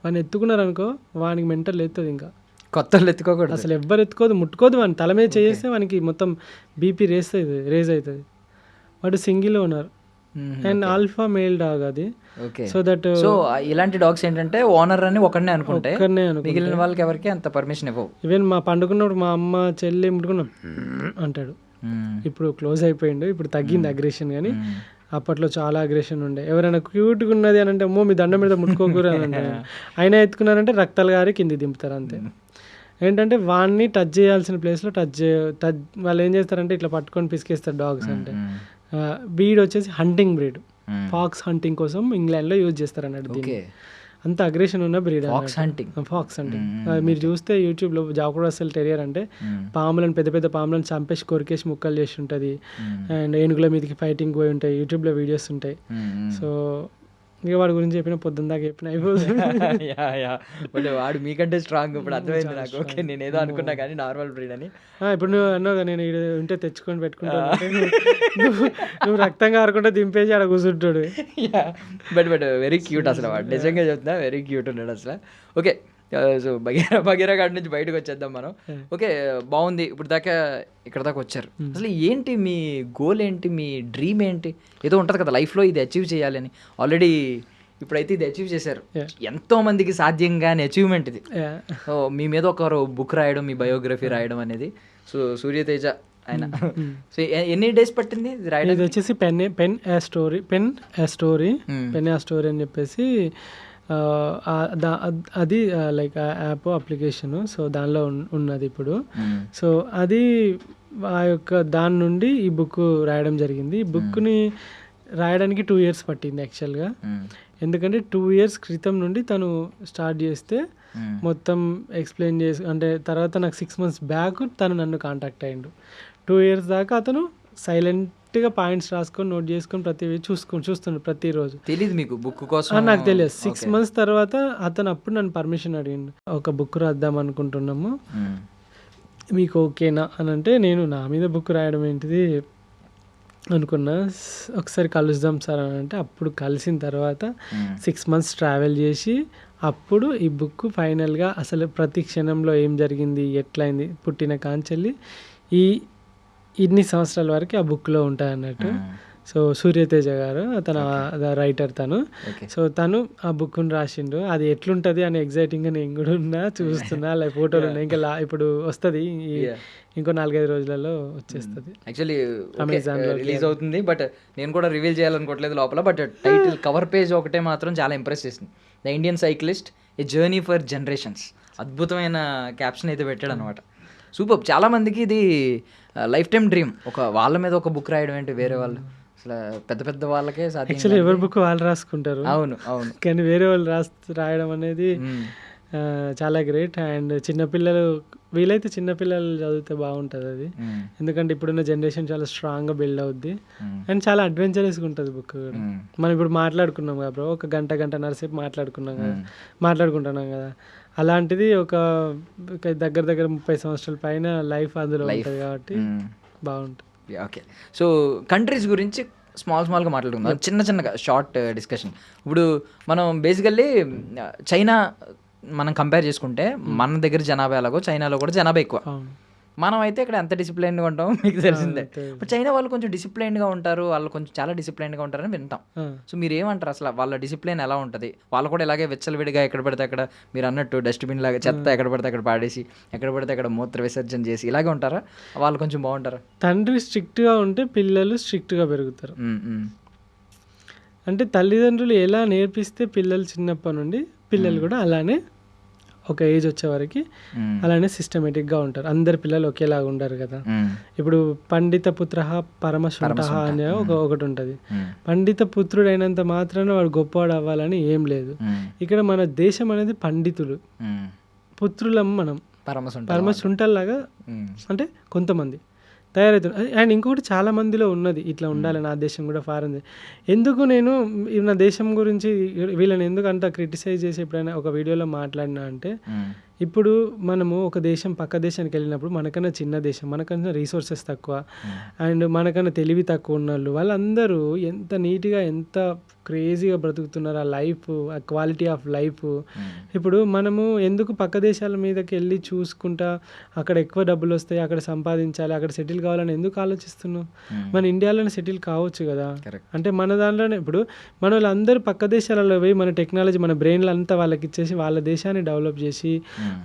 వాడిని ఎత్తుకున్నారనుకో వానికి మెంటల్ ఎత్తుంది. ఇంకా కొత్త ఎత్తుకోకూడదు, అసలు ఎవ్వరు ఎత్తుకోదు, ముట్టుకోదు. వాడిని తల మీద చేస్తే వానికి మొత్తం బీపీ రేజ్ అవుతుంది. వాడు single owner and alpha male dog అది. సో ఇలాంటి డాగ్స్ ఏంటంటే ఓనర్ అని ఒకనే అనుకుంటే మిగిలిన వాళ్ళకి ఎవరికి అంత పర్మిషన్ ఇవ్వవు. ఈవెన్ మా పండుకున్నప్పుడు మా అమ్మ చెల్లి ముట్టుకున్నా అంటాడు. ఇప్పుడు క్లోజ్ అయిపోయిండు, ఇప్పుడు తగ్గింది అగ్రెషన్. కానీ అప్పట్లో చాలా అగ్రెషన్ ఉండే. ఎవరైనా క్యూట్గా ఉన్నది అని అంటే అమ్మో మీ దండం మీద ముట్టుకోకూడదు అని అంటారు. అయినా ఎత్తుకున్నారంటే రక్తాలు గారి కింది దింపుతారు అంతే. ఏంటంటే వాడిని టచ్ చేయాల్సిన ప్లేస్లో వాళ్ళు ఏం చేస్తారంటే ఇట్లా పట్టుకొని పిసికేస్తారు డాగ్స్ అంటే. బ్రీడ్ వచ్చేసి హంటింగ్ బ్రీడ్, ఫాక్స్ హంటింగ్ కోసం ఇంగ్లాండ్లో యూజ్ చేస్తారు అన్నట్టు దీన్ని. అంత అగ్రెషన్ ఉన్న బ్రీడ్ ఫాక్స్ హంటింగ్. మీరు చూస్తే యూట్యూబ్లో జాక్ రస్సెల్ టెరియర్ అంటే పాములను, పెద్ద పెద్ద పాములను చంపేసి కొరికేసి ముక్కలు చేసి ఉంటుంది, అండ్ ఏనుగుల మీదకి ఫైటింగ్ పోయి ఉంటాయి, యూట్యూబ్లో వీడియోస్ ఉంటాయి. సో ఇక వాడి గురించి చెప్పిన పొద్దున్న దాకా చెప్పిన అయిపోతుంది. వాడు మీకంటే స్ట్రాంగ్ ఇప్పుడు అర్థమైంది నాకు. ఓకే, నేను ఏదో అనుకున్నా కానీ నార్మల్ బ్రీడ్ అని. ఇప్పుడు నువ్వు అన్నావు, నేను ఇక్కడ ఉంటే తెచ్చుకొని పెట్టుకుంటాను, నువ్వు రక్తం కారకుండా దింపేసి ఆడ కూర్చుంటాడు. బట్ వెరీ క్యూట్ అసలు, వాడు నిజంగా చెప్తున్నా వెరీ క్యూట్ ఉన్నాడు అసలు. ఓకే, సో బగీరా గార్డ్ నుంచి బయటకు వచ్చేద్దాం మనం. ఓకే, బాగుంది. ఇప్పుడు దాకా ఇక్కడ దాకా వచ్చారు. అసలు ఏంటి మీ గోల్, ఏంటి మీ డ్రీమ్, ఏంటి? ఏదో ఉంటుంది కదా లైఫ్లో ఇది అచీవ్ చేయాలి అని. ఆల్రెడీ ఇప్పుడైతే ఇది అచీవ్ చేశారు. ఎంతో మందికి సాధ్యం కాని అచీవ్మెంట్ ఇది. సో మీ మీద ఒకరు బుక్ రాయడం, మీ బయోగ్రఫీ రాయడం అనేది. సో సూర్యతేజ ఆయన. సో ఎన్ని డేస్ పట్టింది రాయడం? ఇది వచ్చేసి పెన్ ఏ స్టోరీ అని చెప్పేసి అది లైక్ యాప్ అప్లికేషన్. సో దానిలో ఉన్నది ఇప్పుడు. సో అది ఆ యొక్క దాని నుండి ఈ బుక్ రాయడం జరిగింది. ఈ బుక్ని రాయడానికి 2 years పట్టింది యాక్చువల్గా. ఎందుకంటే 2 years క్రితం నుండి తను స్టార్ట్ చేస్తే మొత్తం ఎక్స్ప్లెయిన్ చేసి, అంటే తర్వాత నాకు 6 months బ్యాక్ తను నన్ను కాంటాక్ట్ అయ్యిండు. 2 years దాకా అతను సైలెంట్గా పాయింట్స్ రాసుకొని నోట్ చేసుకొని చూస్తుండే ప్రతిరోజు. తెలియదు మీకు బుక్ కోసం? నాకు తెలియదు. 6 months తర్వాత అతను అప్పుడు నన్ను పర్మిషన్ అడిగిండు, ఒక బుక్ రాద్దాం అనుకుంటున్నాము, మీకు ఓకేనా అని. అంటే నేను నా మీద బుక్ రాయడం ఏంటిది అనుకున్నా. ఒకసారి కలుద్దాం సార్ అని అంటే అప్పుడు కలిసిన తర్వాత 6 months ట్రావెల్ చేసి అప్పుడు ఈ బుక్ ఫైనల్గా అసలు ప్రతి క్షణంలో ఏం జరిగింది, ఎట్లయింది, పుట్టిన కాంచెల్లి ఇన్ని సంవత్సరాల వరకు ఆ బుక్లో ఉంటాయి అన్నట్టు. సో సూర్యతేజ గారు తన రైటర్ తను. సో తను ఆ బుక్ను రాసిండు. అది ఎట్లుంటుంది అని ఎగ్జైటింగ్గా నేను కూడా ఉన్నా, చూస్తున్నా. లైక్ ఫోటోలు ఉన్నాయి, ఇంకా ఇప్పుడు వస్తుంది, ఇంకో 4-5 రోజులలో వచ్చేస్తుంది. యాక్చువల్లీ అమెజాన్లో రిలీజ్ అవుతుంది. బట్ నేను కూడా రివీల్ చేయాలనుకోవట్లేదు లోపల. బట్ టైటిల్ కవర్ పేజ్ ఒకటే మాత్రం చాలా ఇంప్రెస్ చేసింది. The Indian cyclist, A journey for generations. అద్భుతమైన క్యాప్షన్ అయితే పెట్టాడు అనమాట. సూపర్. చాలామందికి ఇది లైఫ్ టైం డ్రీమ్, ఒక వాళ్ళ మీద ఒక బుక్ రాయడం ఏంటి, వేరే వాళ్ళు అసలు పెద్ద పెద్ద వాళ్ళకే సాధ్యం. యాక్చువల్లీ ఎవరి బుక్ వాళ్ళు రాసుకుంటారు. అవును, కానీ వేరే వాళ్ళు రాయడం అనేది చాలా గ్రేట్. అండ్ చిన్నపిల్లలు, వీలైతే చిన్నపిల్లలు చదివితే బాగుంటుంది అది. ఎందుకంటే ఇప్పుడున్న జనరేషన్ చాలా స్ట్రాంగ్గా బిల్డ్ అవుద్ది అండ్ చాలా అడ్వెంచరస్గా ఉంటుంది బుక్ కూడా. మనం ఇప్పుడు మాట్లాడుకున్నాం కదా బ్రో, ఒక గంటన్నర సేపు మాట్లాడుకుంటున్నాం కదా. అలాంటిది ఒక దగ్గర 30 సంవత్సరాల పైన లైఫ్ అందులో ఉంటుంది కాబట్టి బాగుంటుంది. ఓకే, సో కంట్రీస్ గురించి స్మాల్గా మాట్లాడుకుందాం, చిన్నగా షార్ట్ డిస్కషన్. ఇప్పుడు మనం బేసికల్లీ చైనా మనం కంపేర్ చేసుకుంటే మన దగ్గర జనాభా ఎలాగో చైనాలో కూడా జనాభా ఎక్కువ. మనం అయితే ఇక్కడ ఎంత డిసిప్లైన్గా ఉంటామో మీకు తెలిసిందే. బట్ చైనా వాళ్ళు కొంచెం డిసిప్లైన్గా ఉంటారు, వాళ్ళు కొంచెం చాలా డిసిప్లైన్గా ఉంటారని వింటాం. సో మీరు ఏమంటారు అసలు వాళ్ళ డిసిప్లైన్ ఎలా ఉంటుంది? వాళ్ళు కూడా ఇలాగే విచ్చలవిడిగా ఎక్కడ పడితే అక్కడ మీరు అన్నట్టు డస్ట్బిన్ లాగా చెత్త ఎక్కడ పడితే అక్కడ పాడేసి, ఎక్కడ పడితే అక్కడ మూత్ర విసర్జన చేసి ఇలాగే ఉంటారా? వాళ్ళు కొంచెం బాగుంటారా? తండ్రి స్ట్రిక్ట్గా ఉంటే పిల్లలు స్ట్రిక్ట్గా పెరుగుతారు. అంటే తల్లిదండ్రులు ఎలా నేర్పిస్తే పిల్లలు చిన్నప్పటి నుండి పిల్లలు కూడా అలానే ఒక ఏజ్ వచ్చే వరకు అలానే సిస్టమేటిక్గా ఉంటారు. అందరి పిల్లలు ఒకేలాగా ఉండరు కదా. ఇప్పుడు పండిత పుత్ర పరమశుంఠ అనే ఒకటి ఉంటుంది. పండిత పుత్రుడు అయినంత మాత్రాన వాడు గొప్పవాడు అవ్వాలని ఏం లేదు. ఇక్కడ మన దేశం అనేది పండితులు, పుత్రులం మనం పరమశుంఠల్లాగా, అంటే కొంతమంది తయారవుతుంది. అండ్ ఇంకొకటి చాలా మందిలో ఉన్నది ఇట్లా ఉండాలి, నా దేశం కూడా ఫారెన్. ఎందుకు నేను నా దేశం గురించి వీళ్ళని ఎందుకు అంత క్రిటిసైజ్ చేసి ఎప్పుడైనా ఒక వీడియోలో మాట్లాడినా అంటే, ఇప్పుడు మనము ఒక దేశం పక్క దేశానికి వెళ్ళినప్పుడు మనకన్నా చిన్న దేశం, మనకన్నా రీసోర్సెస్ తక్కువ అండ్ మనకన్నా తెలివి తక్కువ ఉన్న వాళ్ళందరూ ఎంత నీట్గా ఎంత క్రేజీగా బ్రతుకుతున్నారు. ఆ లైఫ్, ఆ క్వాలిటీ ఆఫ్ లైఫ్. ఇప్పుడు మనము ఎందుకు పక్క దేశాల మీదకి వెళ్ళి చూసుకుంటా అక్కడ ఎక్కువ డబ్బులు వస్తాయి, అక్కడ సంపాదించాలి, అక్కడ సెటిల్ కావాలని ఎందుకు ఆలోచిస్తున్నాం? మన ఇండియాలోనే సెటిల్ కావచ్చు కదా. అంటే మన దాంట్లోనే ఇప్పుడు మన వాళ్ళందరూ పక్క దేశాలలో పోయి మన టెక్నాలజీ, మన బ్రెయిన్లు అంతా వాళ్ళకి ఇచ్చేసి వాళ్ళ దేశాన్ని డెవలప్ చేసి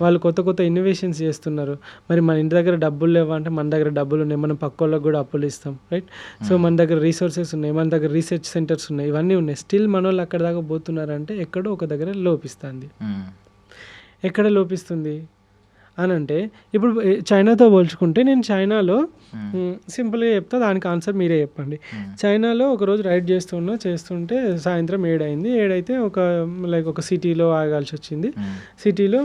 వాళ్ళు కొత్త ఇన్నోవేషన్స్ చేస్తున్నారు. మరి మన ఇంటి దగ్గర డబ్బులు లేవంటే మన దగ్గర డబ్బులు ఉన్నాయి, మనం పక్క వాళ్ళకి కూడా అప్పులు ఇస్తాం, రైట్? సో మన దగ్గర రీసోర్సెస్ ఉన్నాయి, మన దగ్గర రీసెర్చ్ సెంటర్స్ ఉన్నాయి, ఇవన్నీ ఉన్నాయి. స్టిల్ మన వాళ్ళు అక్కడ దాకా పోతున్నారంటే ఎక్కడో ఒక దగ్గర లోపిస్తుంది. ఎక్కడ లోపిస్తుంది? అని అంటే ఇప్పుడు చైనాతో పోల్చుకుంటే నేను చైనాలో సింపుల్గా చెప్తా, దానికి ఆన్సర్ మీరే చెప్పండి. చైనాలో ఒకరోజు రైడ్ చేస్తుంటే సాయంత్రం 7 అయింది. 7 అయితే ఒక సిటీలో ఆగాల్సి వచ్చింది. సిటీలో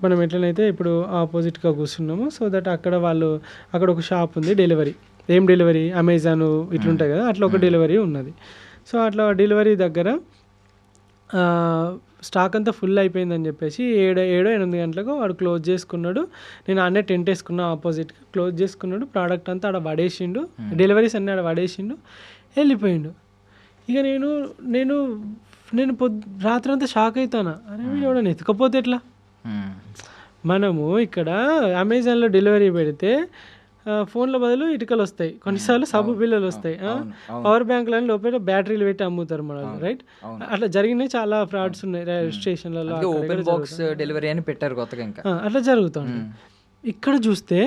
మనం ఎట్లనైతే ఇప్పుడు ఆపోజిట్గా కూర్చున్నాము, సో దట్ అక్కడ ఒక షాప్ ఉంది, డెలివరీ. ఏం డెలివరీ? అమెజాన్ ఇట్లుంటాయి కదా, అట్లా ఒక డెలివరీ ఉన్నది. సో అట్లా డెలివరీ దగ్గర స్టాక్ అంతా ఫుల్ అయిపోయిందని చెప్పేసి 7-8 గంటలకు వాడు క్లోజ్ చేసుకున్నాడు. నేను అన్నీ టెంట్ వేసుకున్నా, ఆపోజిట్గా క్లోజ్ చేసుకున్నాడు. ప్రోడక్ట్ అంతా ఆడ పడేసిండు, డెలివరీస్ అన్నీ ఆడ పడేసిండు, వెళ్ళిపోయిండు. ఇక నేను రాత్రంతా షాక్ అవుతాను. అరే వీడు ఎత్తుకపోతే ఎట్లా? మనము ఇక్కడ అమెజాన్లో డెలివరీ పెడితే ఫోన్ల బదులు ఇటుకలు వస్తాయి, కొన్నిసార్లు సబ్బు బిల్లలు వస్తాయి, పవర్ బ్యాంకులని లోపల బ్యాటరీలు పెట్టి అమ్ముతారు మన రైట్. అట్లా జరిగినాయి, చాలా ఫ్రాడ్స్ ఉన్నాయి స్టేషన్లలో, డెలివరీ అని పెట్టారు కొత్తగా. ఇంకా అట్లా జరుగుతుంది. ఇక్కడ చూస్తే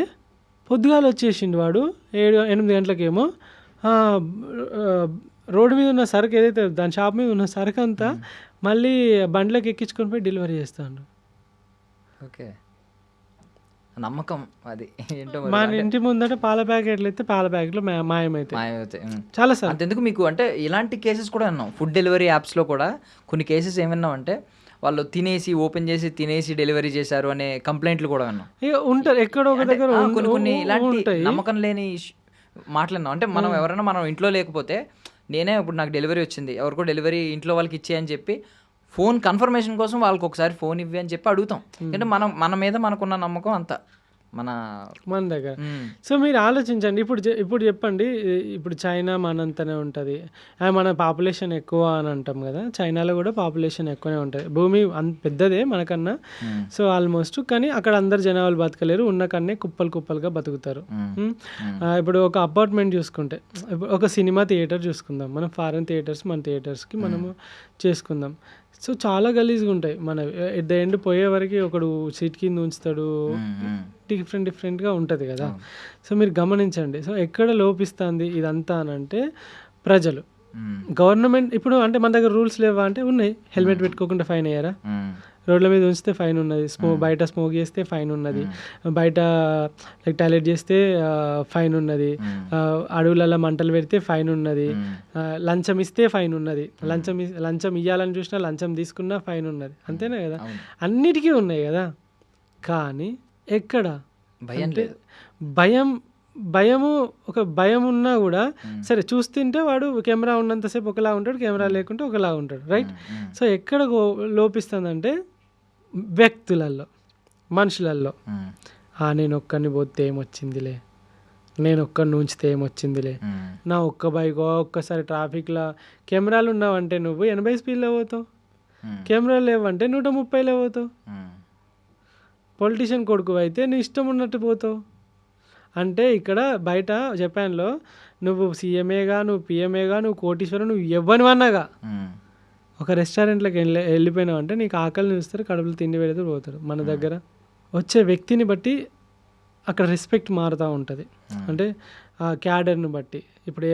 పొద్దుగాల వచ్చేసిండు వాడు 7-8 గంటలకేమో. రోడ్డు మీద ఉన్న సరుకు ఏదైతే దాని షాప్ మీద ఉన్న సరుకు అంతా మళ్ళీ బండ్లకు ఎక్కించుకొని పోయి డెలివరీ చేస్తాడు. ఓకే, నమ్మకం అది ఏంటో. మన ఇంటి ముందట పాల ప్యాకెట్లు అయితే పాల ప్యాకెట్లు మాయమైతాయి చాలా సార్. అంతెందుకు మీకు అంటే ఇలాంటి కేసెస్ కూడా విన్నాం. ఫుడ్ డెలివరీ యాప్స్లో కూడా కొన్ని కేసెస్ ఏమన్నాం అంటే వాళ్ళు ఓపెన్ చేసి తినేసి డెలివరీ చేశారు అనే కంప్లైంట్లు కూడా విన్నాం. ఉంటారు ఎక్కడో ఒక దగ్గర కొన్ని ఇలాంటి నమ్మకం లేని మాట్లాడినాం. అంటే మనం ఎవరైనా మనం ఇంట్లో లేకపోతే, నేనే ఇప్పుడు నాకు డెలివరీ వచ్చింది, ఎవరికో డెలివరీ ఇంట్లో వాళ్ళకి ఇచ్చేయని చెప్పి ఫోన్ కన్ఫర్మేషన్ కోసం వాళ్ళకి ఒకసారి ఫోన్ ఇవ్వి అని చెప్పి అడుగుతాం. అంటే మన మీద మనకున్న నమ్మకం అంతా మన దగ్గర. సో మీరు ఆలోచించండి. ఇప్పుడు చెప్పండి, ఇప్పుడు చైనా మనంతనే ఉంటుంది, మన పాపులేషన్ ఎక్కువ అని అంటాం కదా, చైనాలో కూడా పాపులేషన్ ఎక్కువనే ఉంటుంది, భూమి పెద్దదే మనకన్నా. సో ఆల్మోస్ట్, కానీ అక్కడ అందరు జనాలు బతకలేరు, ఉన్న కన్నే కుప్పలుగా బతుకుతారు. ఇప్పుడు ఒక అపార్ట్మెంట్ చూసుకుంటే, ఒక సినిమా థియేటర్ చూసుకుందాం, మనం ఫారెన్ థియేటర్స్ మన థియేటర్స్కి మనము చేసుకుందాం. సో చాలా గలీజ్గా ఉంటాయి. మన ఎట్ ద ఎండ్ పోయే వరకు ఒకడు సీట్ కింద ఉంచుతాడు, డిఫరెంట్గా ఉంటుంది కదా. సో మీరు గమనించండి. సో ఎక్కడ లోపిస్తుంది ఇదంతా అని అంటే ప్రజలు, గవర్నమెంట్. ఇప్పుడు అంటే మన దగ్గర రూల్స్ లేవా అంటే ఉన్నాయి. హెల్మెట్ పెట్టుకోకుండా ఫైన్ అయ్యారా? రోడ్ల మీద ఉంచితే ఫైన్ ఉన్నది, బయట స్మోక్ చేస్తే ఫైన్ ఉన్నది, బయట టాయిలెట్ చేస్తే ఫైన్ ఉన్నది, అడవులలో మంటలు పెడితే ఫైన్ ఉన్నది, లంచం ఇస్తే ఫైన్ ఉన్నది, లంచం ఇవ్వాలని చూసినా లంచం తీసుకున్నా ఫైన్ ఉన్నది. అంతేనా కదా? అన్నిటికీ ఉన్నాయి కదా. కానీ ఎక్కడ భయం ఉన్నా కూడా సరే, చూస్తుంటే వాడు కెమెరా ఉన్నంతసేపు ఒకలా ఉంటాడు, కెమెరా లేకుంటే ఒకలా ఉంటాడు, రైట్. సో ఎక్కడ లోపిస్తుందంటే వ్యక్తులలో, మనుషులలో. నేను ఒక్కడిని పోతే ఏమొచ్చిందిలే, నేను ఒక్కడిని ఉంచితే ఏమొచ్చిందిలే, నా ఒక్క బైక్ ఒక్కసారి ట్రాఫిక్లో కెమెరాలు ఉన్నావంటే నువ్వు 80 స్పీడ్లో పోతావు, కెమెరాలు లేవంటే 130లో పోతావు. పొలిటీషియన్ కొడుకు అయితే నీ ఇష్టం ఉన్నట్టు పోతావు. అంటే ఇక్కడ బయట జపాన్లో నువ్వు సీఎంఏగా, నువ్వు పిఎంఏగా, నువ్వు కోటీశ్వరం, నువ్వు ఎవ్వనివన్నాగా ఒక రెస్టారెంట్లోకి వెళ్ళిపోయినావు అంటే నీకు ఆకలిని చూస్తారు, కడుపులు తిండి పెడితే పోతారు. మన దగ్గర వచ్చే వ్యక్తిని బట్టి అక్కడ రెస్పెక్ట్ మారుతూ ఉంటుంది. అంటే ఆ క్యాడర్ని బట్టి. ఇప్పుడు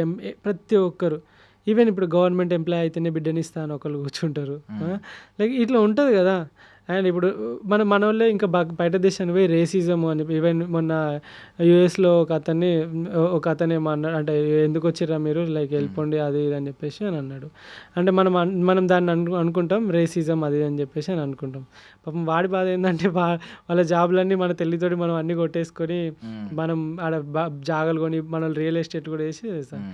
ప్రతి ఒక్కరు, ఈవెన్ ఇప్పుడు గవర్నమెంట్ ఎంప్లాయ్ అయితేనే బిడ్డనిస్తాను ఒకళ్ళు కూర్చుంటారు, లైక్ ఇట్లా ఉంటుంది కదా. అండ్ ఇప్పుడు మన వాళ్ళే ఇంకా బయట దేశానికి పోయి రేసిజం అని, ఈవెన్ మొన్న యూఎస్లో ఒక అతనే అన్నాడు, అంటే ఎందుకు వచ్చిర్రా మీరు, లైక్ వెళ్ళిపోండి అది ఇది అని చెప్పేసి అని అన్నాడు. అంటే మనం దాన్ని అనుకుంటాం రేసిజం అది అని చెప్పేసి అని అనుకుంటాం. పాపం వాడి బాధ ఏంటంటే వాళ్ళ జాబులన్నీ మన తెల్లితోటి మనం అన్నీ కొట్టేసుకొని మనం ఆడ జాగాలు కొని మన రియల్ ఎస్టేట్ కూడా వేసి చేస్తాం.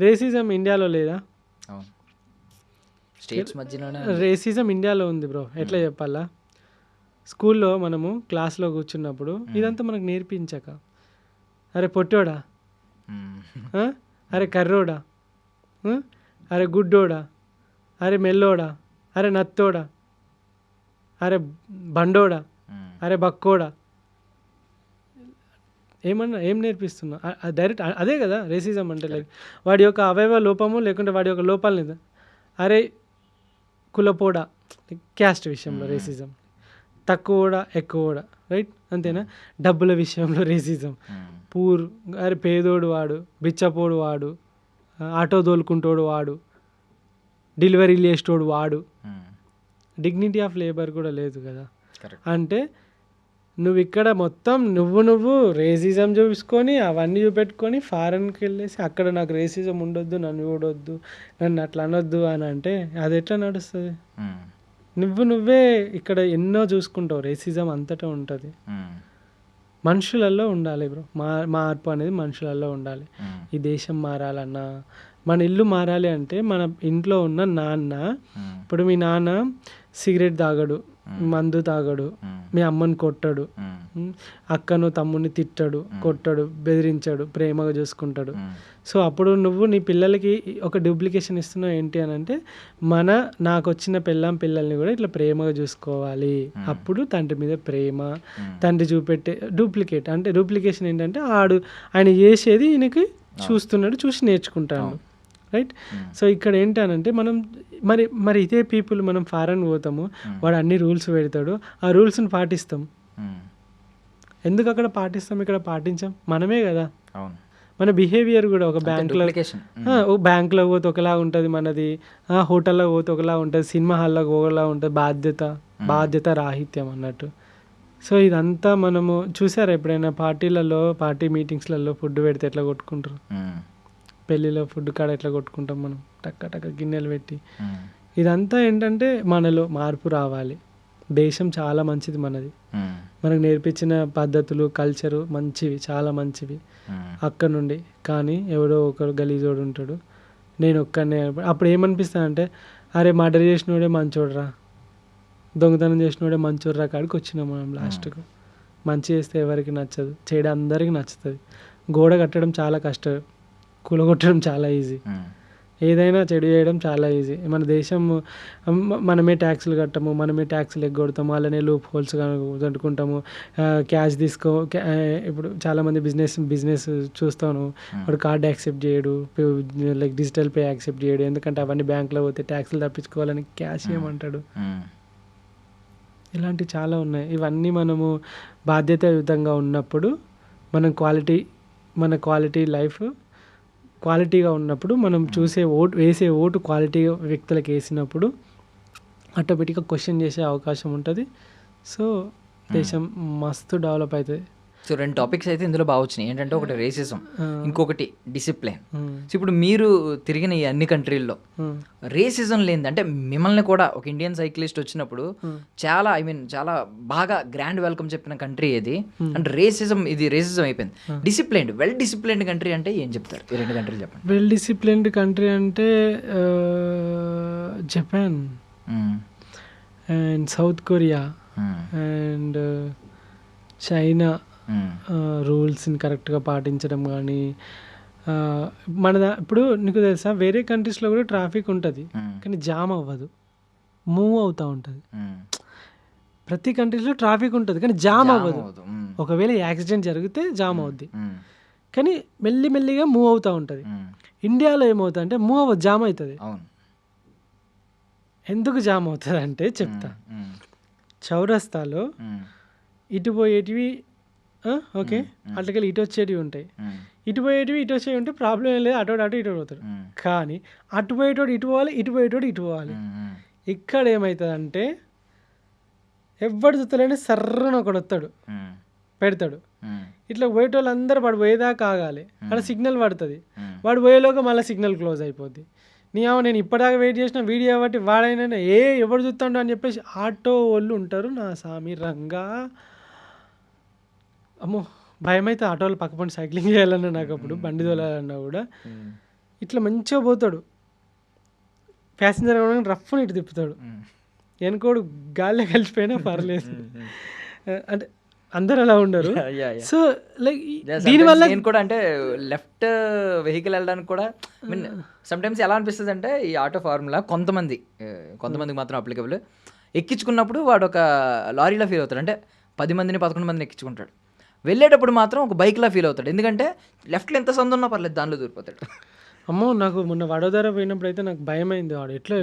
రేసిజం ఇండియాలో లేదా? రేసిజం ఇండియాలో ఉంది బ్రో. ఎట్లా చెప్పాలా? స్కూల్లో మనము క్లాస్లో కూర్చున్నప్పుడు ఇదంతా మనకు నేర్పించక, అరే పొట్టోడా, అరే కర్రోడా, అరే గుడ్డోడా, అరే మెల్లోడా, అరే నత్తోడా, అరే బండోడా, అరే బక్కోడా, ఏం నేర్పిస్తున్నా? డైరెక్ట్ అదే కదా రేసిజం అంటే. లైక్ వాడి యొక్క అవయవ లోపము లేకుంటే వాడి యొక్క లోపాలని, అరే కులపోడా, క్యాస్ట్ విషయంలో రేసిజం, తక్కువడా ఎక్కువడా, రైట్, అంతేనా? డబ్బుల విషయంలో రేసిజం, అరే పేదోడు వాడు, బిచ్చపోడు వాడు, ఆటో తోలుకుంటోడు వాడు, డెలివరీలు చేసేటోడు వాడు, డిగ్నిటీ ఆఫ్ లేబర్ కూడా లేదు కదా. అంటే నువ్వు ఇక్కడ మొత్తం నువ్వు రేసిజం చూపించుకొని అవన్నీ చూపెట్టుకొని ఫారెన్కి వెళ్ళేసి అక్కడ నాకు రేసిజం ఉండొద్దు, నన్ను చూడొద్దు, నన్ను అట్లా అనొద్దు అని అంటే అది ఎట్లా నడుస్తుంది? నువ్వే ఇక్కడ ఎన్నో చూసుకుంటావు, రేసిజం అంతటా ఉంటుంది. మనుషులలో ఉండాలి బ్రో, మార్పు అనేది మనుషులలో ఉండాలి. ఈ దేశం మారాలన్నా, మన ఇల్లు మారాలి అంటే మన ఇంట్లో ఉన్న నాన్న, ఇప్పుడు మీ నాన్న సిగరెట్ తాగడు, మందు తాగడు, మీ అమ్మని కొట్టడు, అక్కను తమ్ముని తిట్టడు, కొట్టడు, బెదిరించాడు, ప్రేమగా చూసుకుంటాడు. సో అప్పుడు నువ్వు నీ పిల్లలకి ఒక డూప్లికేషన్ ఇస్తున్నావు ఏంటి అని అంటే, నాకు వచ్చిన పిల్లల్ని కూడా ఇట్లా ప్రేమగా చూసుకోవాలి. అప్పుడు తండ్రి మీద ప్రేమ, తండ్రి చూపెట్టే డూప్లికేట్ అంటే డూప్లికేషన్ ఏంటంటే ఆయన చేసేది ఈయనకి చూస్తున్నాడు, చూసి నేర్చుకుంటాడు, రైట్? సో ఇక్కడ ఏంటనంటే మనం మరి ఇదే పీపుల్ మనం ఫారెన్ పోతాము, వాడు అన్ని రూల్స్ పెడతాడు, ఆ రూల్స్ని పాటిస్తాం. ఎందుకు అక్కడ పాటిస్తాం, ఇక్కడ పాటించాం? మనమే కదా. మన బిహేవియర్ కూడా ఒక బ్యాంక్లో పోతే ఒకలా ఉంటుంది మనది, హోటల్లో పోతే ఒకలా ఉంటుంది, సినిమా హాల్లోకి ఒకలా ఉంటుంది. బాధ్యత రాహిత్యం అన్నట్టు. సో ఇదంతా మనము చూసారా ఎప్పుడైనా పార్టీ మీటింగ్స్లలో ఫుడ్ పెడితే ఎట్లా కొట్టుకుంటారు, పెళ్ళిలో ఫుడ్ కాడ ఎట్లా కొట్టుకుంటాం మనం, టక్క గిన్నెలు పెట్టి. ఇదంతా ఏంటంటే మనలో మార్పు రావాలి. దేశం చాలా మంచిది మనది, మనకు నేర్పించిన పద్ధతులు, కల్చరు మంచివి, చాలా మంచివి అక్కడ నుండి. కానీ ఎవడో ఒకరు గలీజోడు ఉంటాడు, నేను ఒక్కనే. అప్పుడు ఏమనిపిస్తానంటే, అరే మర్డర్ చేసినోడే మంచోడ్రా, దొంగతనం చేసినోడే మంచోడ్రా కాడికి వచ్చినాం మనం లాస్ట్కు. మంచి చేస్తే ఎవరికి నచ్చదు, చెడు అందరికీ నచ్చుతుంది. గోడ కట్టడం చాలా కష్టం, కూలగొట్టడం చాలా ఈజీ, ఏదైనా చెడు చేయడం చాలా ఈజీ. మన దేశం మనమే ట్యాక్సులు కట్టము, మనమే ట్యాక్సులు ఎగ్గొడతాము, అలానే లూప్ హోల్స్ కట్టుకుంటాము, క్యాష్ ఇప్పుడు చాలామంది బిజినెస్ చూస్తాను, వాడు కార్డ్ యాక్సెప్ట్ చేయడు, లైక్ డిజిటల్ పే యాక్సెప్ట్ చేయడు, ఎందుకంటే అవన్నీ బ్యాంక్లో పోతే ట్యాక్సులు తప్పించుకోవాలని క్యాష్ ఇవ్వమంటాడు. ఇలాంటివి చాలా ఉన్నాయి. ఇవన్నీ మనము బాధ్యతాయుతంగా ఉన్నప్పుడు మన క్వాలిటీ లైఫ్ క్వాలిటీగా ఉన్నప్పుడు, మనం వేసే ఓటు క్వాలిటీ వ్యక్తులకు వేసినప్పుడు ఆటోమేటిక్గా క్వశ్చన్ చేసే అవకాశం ఉంటుంది. సో దేశం మస్తు డెవలప్ అవుతుంది. సో 2 టాపిక్స్ అయితే ఇందులో బాగా వచ్చినాయి. ఏంటంటే ఒకటి రేసిజం, ఇంకొకటి డిసిప్లిన్. సో ఇప్పుడు మీరు తిరిగిన ఈ అన్ని కంట్రీల్లో రేసిజం లేనిది, అంటే మిమ్మల్ని కూడా ఒక ఇండియన్ సైక్లిస్ట్ వచ్చినప్పుడు చాలా చాలా బాగా గ్రాండ్ వెల్కమ్ చెప్పిన కంట్రీ ఏది? అంటే రేసిజం అయిపోయింది. డిసిప్లైన్డ్, వెల్ డిసిప్లైన్డ్ కంట్రీ అంటే ఏం చెప్తారు? ఈ 2 కంట్రీలు చెప్పండి. వెల్ డిసిప్లైన్డ్ కంట్రీ అంటే Japan and South Korea and China. రూల్స్ని కరెక్ట్గా పాటించడం కానీ, ఇప్పుడు నీకు తెలుసా వేరే కంట్రీస్లో కూడా ట్రాఫిక్ ఉంటుంది కానీ జామ్ అవ్వదు, మూవ్ అవుతూ ఉంటుంది. ప్రతి కంట్రీస్లో ట్రాఫిక్ ఉంటుంది కానీ జామ్ అవ్వదు. ఒకవేళ యాక్సిడెంట్ జరిగితే జామ్ అవుద్ది కానీ మెల్లిమెల్లిగా మూవ్ అవుతూ ఉంటుంది. ఇండియాలో ఏమవుతుంది అంటే మూవ్ అవ్వదు, జామ్ అవుతుంది. ఎందుకు జామ్ అవుతుంది అంటే చెప్తా. చౌరస్తాలో ఇటు పోయేటివి ఓకే, అట్లకెళ్ళి ఇటు వచ్చేటివి ఉంటాయి, ఇటు పోయేటివి ఇటు వచ్చేవి ఉంటే ప్రాబ్లం ఏం లేదు, అటు ఇటు పోతాడు. కానీ అటు పోయేటోడు ఇటు పోవాలి, ఇటు పోయేటోడు ఇటు పోవాలి. ఇక్కడ ఏమవుతుంది అంటే ఎవడు చూస్తలేని సర్రని ఒకడు వస్తాడు, పెడతాడు. ఇట్లా పోయేటోళ్ళు అందరూ వాడు పోయేదాకా ఆగాలి, అక్కడ సిగ్నల్ పడుతుంది. వాడు పోయేలోగా మళ్ళీ సిగ్నల్ క్లోజ్ అయిపోద్ది. నేను ఇప్పటిదాకా వెయిట్ చేసిన వీడియో బట్టి వాడైనా ఎవడు చూస్తాడు అని చెప్పేసి ఆటో వాళ్ళు ఉంటారు. నా సామి రంగా అమ్మో భయం అయితే ఆటోలు పక్కపండి సైక్లింగ్ చేయాలన్నా, నాకు అప్పుడు బండి తోలాలన్నా కూడా ఇట్లా మంచిగా పోతాడు, ప్యాసింజర్ రఫ్ని ఇటు తిప్పుతాడు, వెనుకోడు గాల్లో కలిసిపోయినా పర్లేదు. అంటే అందరు అలా ఉండరు. సో లైక్ దీనివల్ల నేను కూడా అంటే లెఫ్ట్ వెహికల్ వెళ్ళడానికి కూడా సమ్టైమ్స్ ఎలా అనిపిస్తుంది అంటే, ఈ ఆటో ఫార్ములా కొంతమందికి మాత్రం అప్లికబుల్. ఎక్కించుకున్నప్పుడు వాడు ఒక లారీలో ఫీల్ అవుతాడు, అంటే 10 మందిని 11 మందిని ఎక్కించుకుంటాడు. వెళ్ళేటప్పుడు మాత్రం ఒక బైక్లా ఫీల్ అవుతాడు, ఎందుకంటే లెఫ్ట్లో ఎంత సందు ఉన్నా పర్లేదు దానిలో దూరిపోతాడు. అమ్మో నాకు మొన్న వడోదర పోయినప్పుడు అయితే నాకు భయం అయింది. వాడు ఎట్లా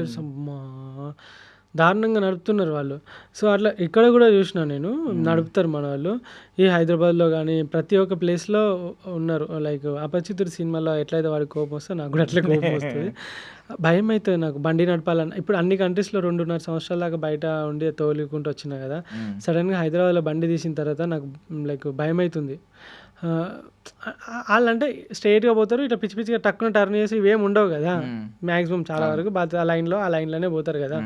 దారుణంగా నడుపుతున్నారు వాళ్ళు. సో అట్లా ఇక్కడ కూడా చూసిన నేను, నడుపుతారు మన వాళ్ళు. ఈ హైదరాబాద్లో కానీ ప్రతి ఒక్క ప్లేస్లో ఉన్నారు. లైక్ అపరిచితుడు సినిమాలో ఎట్లయితే వాడికి కోపం వస్తే నాకు కూడా అట్లా కోపం వస్తుంది. భయం అవుతుంది నాకు బండి నడపాలన్న. ఇప్పుడు అన్ని కంట్రీస్లో 2.5 సంవత్సరాల దాకా బయట ఉండి తోలుకుంటూ వచ్చినా కదా, సడన్గా హైదరాబాద్లో బండి తీసిన తర్వాత నాకు లైక్ భయం అవుతుంది. వాళ్ళంటే స్ట్రైట్గా పోతారు, ఇట్లా పిచ్చి పిచ్చిగా టక్కున టర్న్ చేసి ఇవేమి ఉండవు కదా మ్యాక్సిమం, చాలా వరకు ఆ లైన్లోనే పోతారు కదా.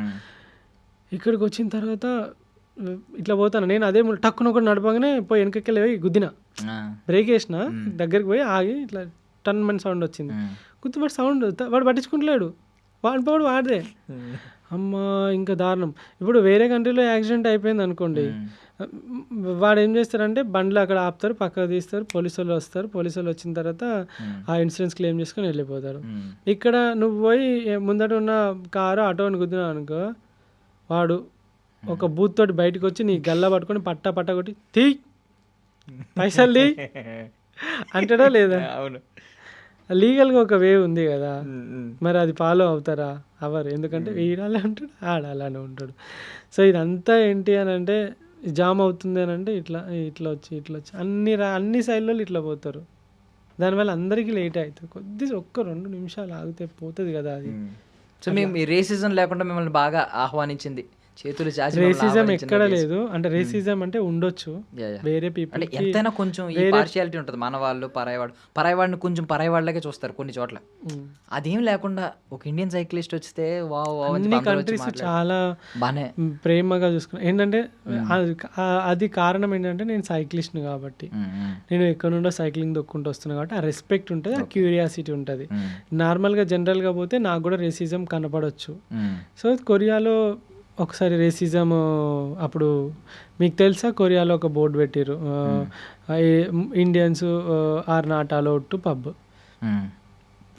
ఇక్కడికి వచ్చిన తర్వాత ఇట్లా పోతాను నేను, అదే టక్కున ఒకటి నడపగానే పోయి వెనకకి వెళ్ళి గుద్దిన, బ్రేక్ వేసిన, దగ్గరికి పోయి ఆగి ఇట్లా టన్ మని సౌండ్ వచ్చింది. గుర్తుపడి సౌండ్ వాడు పట్టించుకుంటలేడు, వాడు వాడిదే. అమ్మ ఇంకా దారుణం. ఇప్పుడు వేరే కంట్రీలో యాక్సిడెంట్ అయిపోయింది అనుకోండి, వాడు ఏం చేస్తారంటే బండ్లు అక్కడ ఆపుతారు, పక్కకు తీస్తారు, పోలీసు వాళ్ళు వస్తారు, పోలీసు వాళ్ళు వచ్చిన తర్వాత ఆ ఇన్సూరెన్స్ క్లెయిమ్ చేసుకొని వెళ్ళిపోతారు. ఇక్కడ నువ్వు పోయి ముందట ఉన్న కారు ఆటోని గుద్దినావు అనుకో, వాడు ఒక బూత్ తోటి బయటకు వచ్చి నీ గల్లా పట్టుకొని పట్ట కొట్టి తీ పైసలు తీ అంటాడా లేదా? అవును, లీగల్గా ఒక వే ఉంది కదా, మరి అది ఫాలో అవుతారా? అవరు. ఎందుకంటే వీడాలే ఉంటాడు, ఆడాలనే ఉంటాడు. సో ఇదంతా ఏంటి అని అంటే జామ్ అవుతుంది అని అంటే ఇట్లా వచ్చి అన్ని సైడ్లో ఇట్లా పోతారు. దానివల్ల అందరికీ లేట్ అవుతుంది. ఒక్క 2 నిమిషాలు ఆగితే పోతుంది కదా అది. సో మీ రేసిజం లేకుండా మిమ్మల్ని బాగా ఆహ్వానించింది, చేతులు చాచి రేసిజం ఎక్కడ లేదు. అంటే రేసిజం అంటే ఉండొచ్చు వేరే పీపుల్, అంటే ఎంతైనా కొంచెం ఈ పార్షియాలిటీ ఉంటుంది. మన వాళ్ళు పరాయవాడిని కొంచెం పరాయవాళ్ళకే చూస్తారు కొన్ని చోట్ల. అదేం లేకుండా ఒక ఇండియన్ సైక్లిస్ట్ వస్తే అన్ని కంట్రీస్ చాలా బానే ప్రేమగా చూసుకున్నాను. ఏంటంటే అది కారణం ఏంటంటే నేను సైక్లిస్ట్ని కాబట్టి, నేను ఎక్కడ నుండో సైక్లింగ్ దొక్కుంటూ వస్తున్నాను కాబట్టి ఆ రెస్పెక్ట్ ఉంటుంది, ఆ క్యూరియాసిటీ ఉంటుంది. నార్మల్గా జనరల్గా పోతే నాకు కూడా రేసిజం కనపడవచ్చు. సో కొరియాలో ఒకసారి రేసిజం అప్పుడు మీకు తెలుసా, కొరియాలో ఒక బోర్డు పెట్టారు, Indians are not allowed to pub.